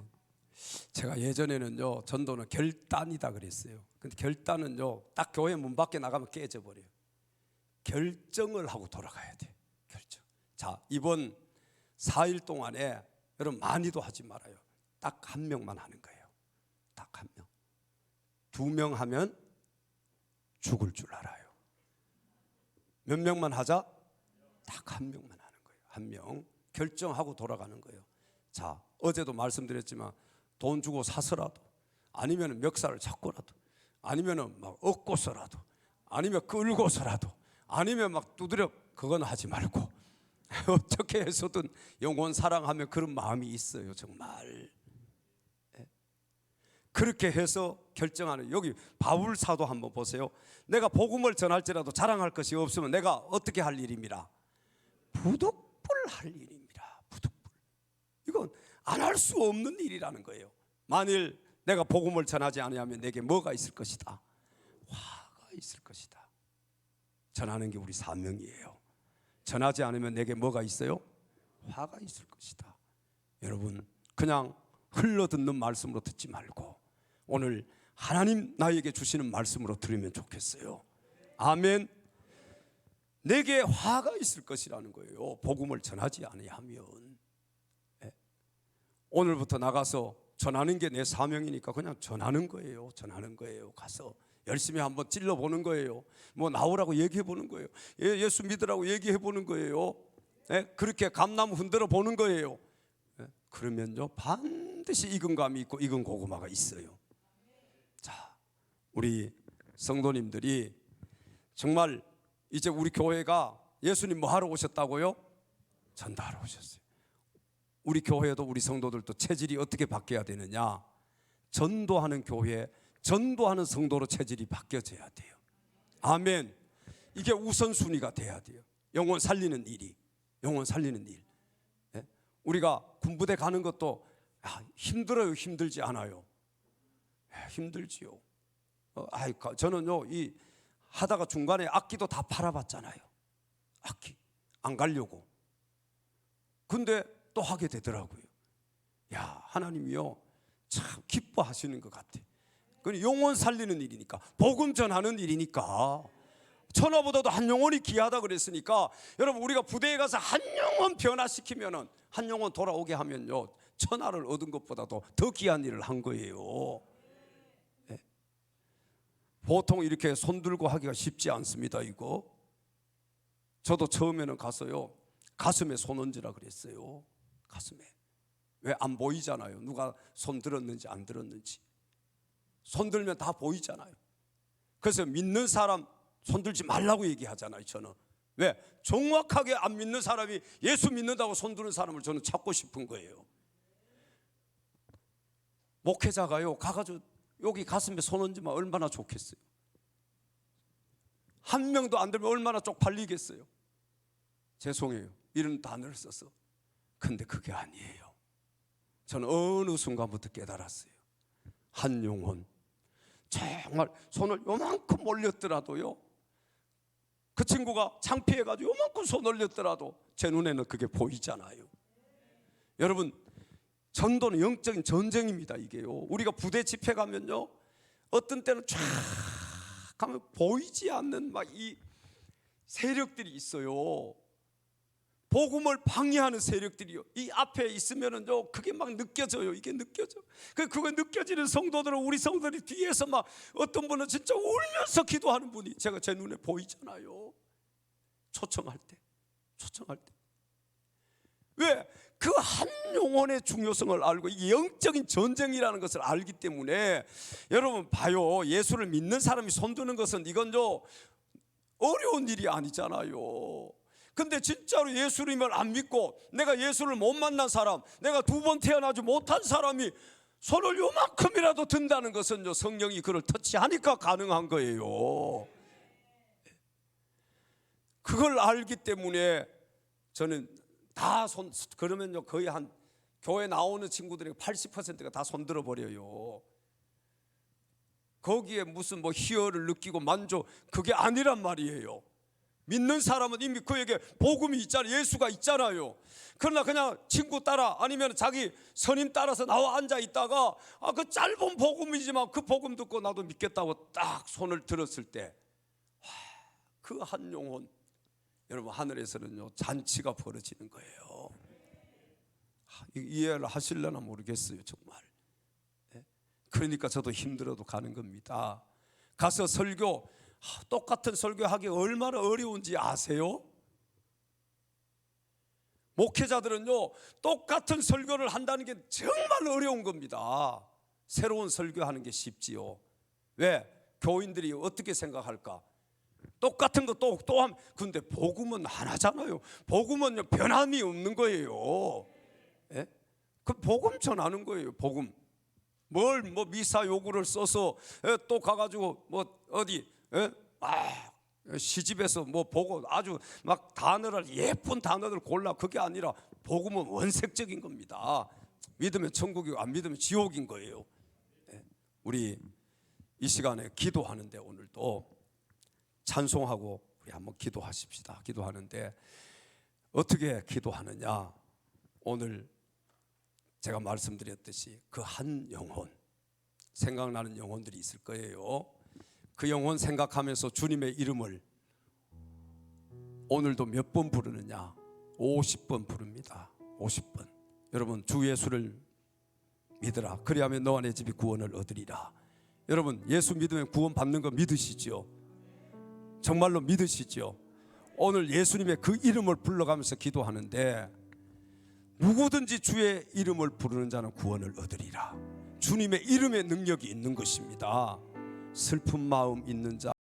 제가 예전에는요 전도는 결단이다 그랬어요. 근데 결단은요 딱 교회 문 밖에 나가면 깨져버려요. 결정을 하고 돌아가야 돼. 결정. 자, 이번 4일 동안에 여러분 많이도 하지 말아요. 딱 한 명만 하는 거예요. 딱 한 명. 2명 하면 죽을 줄 알아요. 몇 명만 하자? 딱 한 명만 하는 거예요. 한 명. 결정하고 돌아가는 거예요. 자, 어제도 말씀드렸지만 돈 주고 사서라도, 아니면 멱살을 잡고라도, 아니면 막 얻고서라도, 아니면 끌고서라도, 아니면 막 두드려, 그건 하지 말고 어떻게 해서든 영혼 사랑하면 그런 마음이 있어요. 정말 그렇게 해서 결정하는. 여기 바울 사도 한번 보세요. 내가 복음을 전할지라도 자랑할 것이 없으면 내가 어떻게 할 일입니다. 부득불 할 일입니다. 부득불. 이건 안 할 수 없는 일이라는 거예요. 만일 내가 복음을 전하지 않으면 내게 뭐가 있을 것이다. 화가 있을 것이다. 전하는 게 우리 사명이에요. 전하지 않으면 내게 뭐가 있어요? 화가 있을 것이다. 여러분 그냥 흘러듣는 말씀으로 듣지 말고 오늘 하나님 나에게 주시는 말씀으로 들으면 좋겠어요. 아멘. 내게 화가 있을 것이라는 거예요. 복음을 전하지 아니하면. 오늘부터 나가서 전하는 게 내 사명이니까 그냥 전하는 거예요. 전하는 거예요. 가서 열심히 한번 찔러보는 거예요. 뭐 나오라고 얘기해 보는 거예요. 예수 믿으라고 얘기해 보는 거예요. 그렇게 감나무 흔들어 보는 거예요. 그러면요 반드시 익은 감이 있고 익은 고구마가 있어요. 자, 우리 성도님들이 정말 이제 우리 교회가 예수님 뭐 하러 오셨다고요? 전도하러 오셨어요. 우리 교회도 우리 성도들도 체질이 어떻게 바뀌어야 되느냐? 전도하는 교회, 전도하는 성도로 체질이 바뀌어져야 돼요. 아멘. 이게 우선순위가 돼야 돼요. 영혼 살리는 일이, 영혼 살리는 일. 우리가 군부대 가는 것도 힘들어요, 힘들지 않아요? 힘들지요. 저는요 이 하다가 중간에 악기도 다 팔아봤잖아요. 악기 안 가려고. 근데 또 하게 되더라고요. 야, 하나님이요 참 기뻐하시는 것 같아. 그건 영혼 살리는 일이니까, 복음 전하는 일이니까. 천하보다도 한 영혼이 귀하다 그랬으니까, 여러분 우리가 부대에 가서 한 영혼 변화시키면은, 한 영혼 돌아오게 하면요, 천하를 얻은 것보다도 더 귀한 일을 한 거예요. 네. 보통 이렇게 손 들고 하기가 쉽지 않습니다. 이거 저도 처음에는 가서요, 가슴에 손 얹으라 그랬어요. 가슴에. 왜? 안 보이잖아요. 누가 손 들었는지 안 들었는지. 손 들면 다 보이잖아요. 그래서 믿는 사람 손 들지 말라고 얘기하잖아요. 저는. 왜? 정확하게 안 믿는 사람이 예수 믿는다고 손 드는 사람을 저는 찾고 싶은 거예요. 목회자가요, 가가지고 여기 가슴에 손 얹으면 얼마나 좋겠어요. 한 명도 안 들면 얼마나 쪽팔리겠어요. 죄송해요, 이런 단어를 써서. 근데 그게 아니에요. 저는 어느 순간부터 깨달았어요. 한 영혼, 정말 손을 요만큼 올렸더라도요, 그 친구가 창피해가지고 요만큼 손 올렸더라도 제 눈에는 그게 보이잖아요. 여러분, 전도는 영적인 전쟁입니다. 이게요, 우리가 부대 집회 가면요, 어떤 때는 쫙 가면 보이지 않는 막 이 세력들이 있어요. 복음을 방해하는 세력들이요, 이 앞에 있으면은요, 그게 막 느껴져요. 이게 느껴져. 그거 느껴지는 성도들은, 우리 성도들이 뒤에서 막 어떤 분은 진짜 울면서 기도하는 분이 제가 제 눈에 보이잖아요. 초청할 때. 왜? 그 한 영혼의 중요성을 알고, 이게 영적인 전쟁이라는 것을 알기 때문에, 여러분 봐요, 예수를 믿는 사람이 손드는 것은 이건요, 어려운 일이 아니잖아요. 근데 진짜로 예수님을 안 믿고 내가 예수를 못 만난 사람, 내가 2번 태어나지 못한 사람이 손을 요만큼이라도 든다는 것은요, 성령이 그를 터치하니까 가능한 거예요. 그걸 알기 때문에 저는 다 그러면요, 거의 한 교회 나오는 친구들의 80%가 다 손들어 버려요. 거기에 무슨 뭐 희열을 느끼고 만족, 그게 아니란 말이에요. 믿는 사람은 이미 그에게 복음이 있잖아요. 예수가 있잖아요. 그러나 그냥 친구 따라, 아니면 자기 선임 따라서 나와 앉아 있다가, 그 짧은 복음이지만 그 복음 듣고 나도 믿겠다고 딱 손을 들었을 때, 그 한 영혼, 여러분 하늘에서는요, 잔치가 벌어지는 거예요. 이해를 하실려나 모르겠어요, 정말. 그러니까 저도 힘들어도 가는 겁니다. 가서 설교, 똑같은 설교하기 얼마나 어려운지 아세요? 목회자들은요, 똑같은 설교를 한다는 게 정말 어려운 겁니다. 새로운 설교하는 게 쉽지요. 왜? 교인들이 어떻게 생각할까? 똑같은 거 또 하면, 근데 복음은 하나잖아요. 복음은 변함이 없는 거예요. 예? 그 복음 전하는 거예요. 복음. 뭐 미사 요구를 써서 또 가가지고 뭐 어디 시집에서 뭐 보고 아주 막 단어를, 예쁜 단어를 골라, 그게 아니라 복음은 원색적인 겁니다. 믿으면 천국이고 안 믿으면 지옥인 거예요. 우리 이 시간에 기도하는데, 오늘도 찬송하고 우리 한번 기도하십시다. 기도하는데 어떻게 기도하느냐, 오늘 제가 말씀드렸듯이 그 한 영혼, 생각나는 영혼들이 있을 거예요. 그 영혼 생각하면서 주님의 이름을 오늘도 몇 번 부르느냐? 50번 부릅니다. 50번. 여러분, 주 예수를 믿으라. 그리하면 너와 내 집이 구원을 얻으리라. 여러분, 예수 믿으면 구원 받는 거 믿으시죠? 정말로 믿으시죠? 오늘 예수님의 그 이름을 불러가면서 기도하는데, 누구든지 주의 이름을 부르는 자는 구원을 얻으리라. 주님의 이름의 능력이 있는 것입니다. 슬픈 마음 있는 자,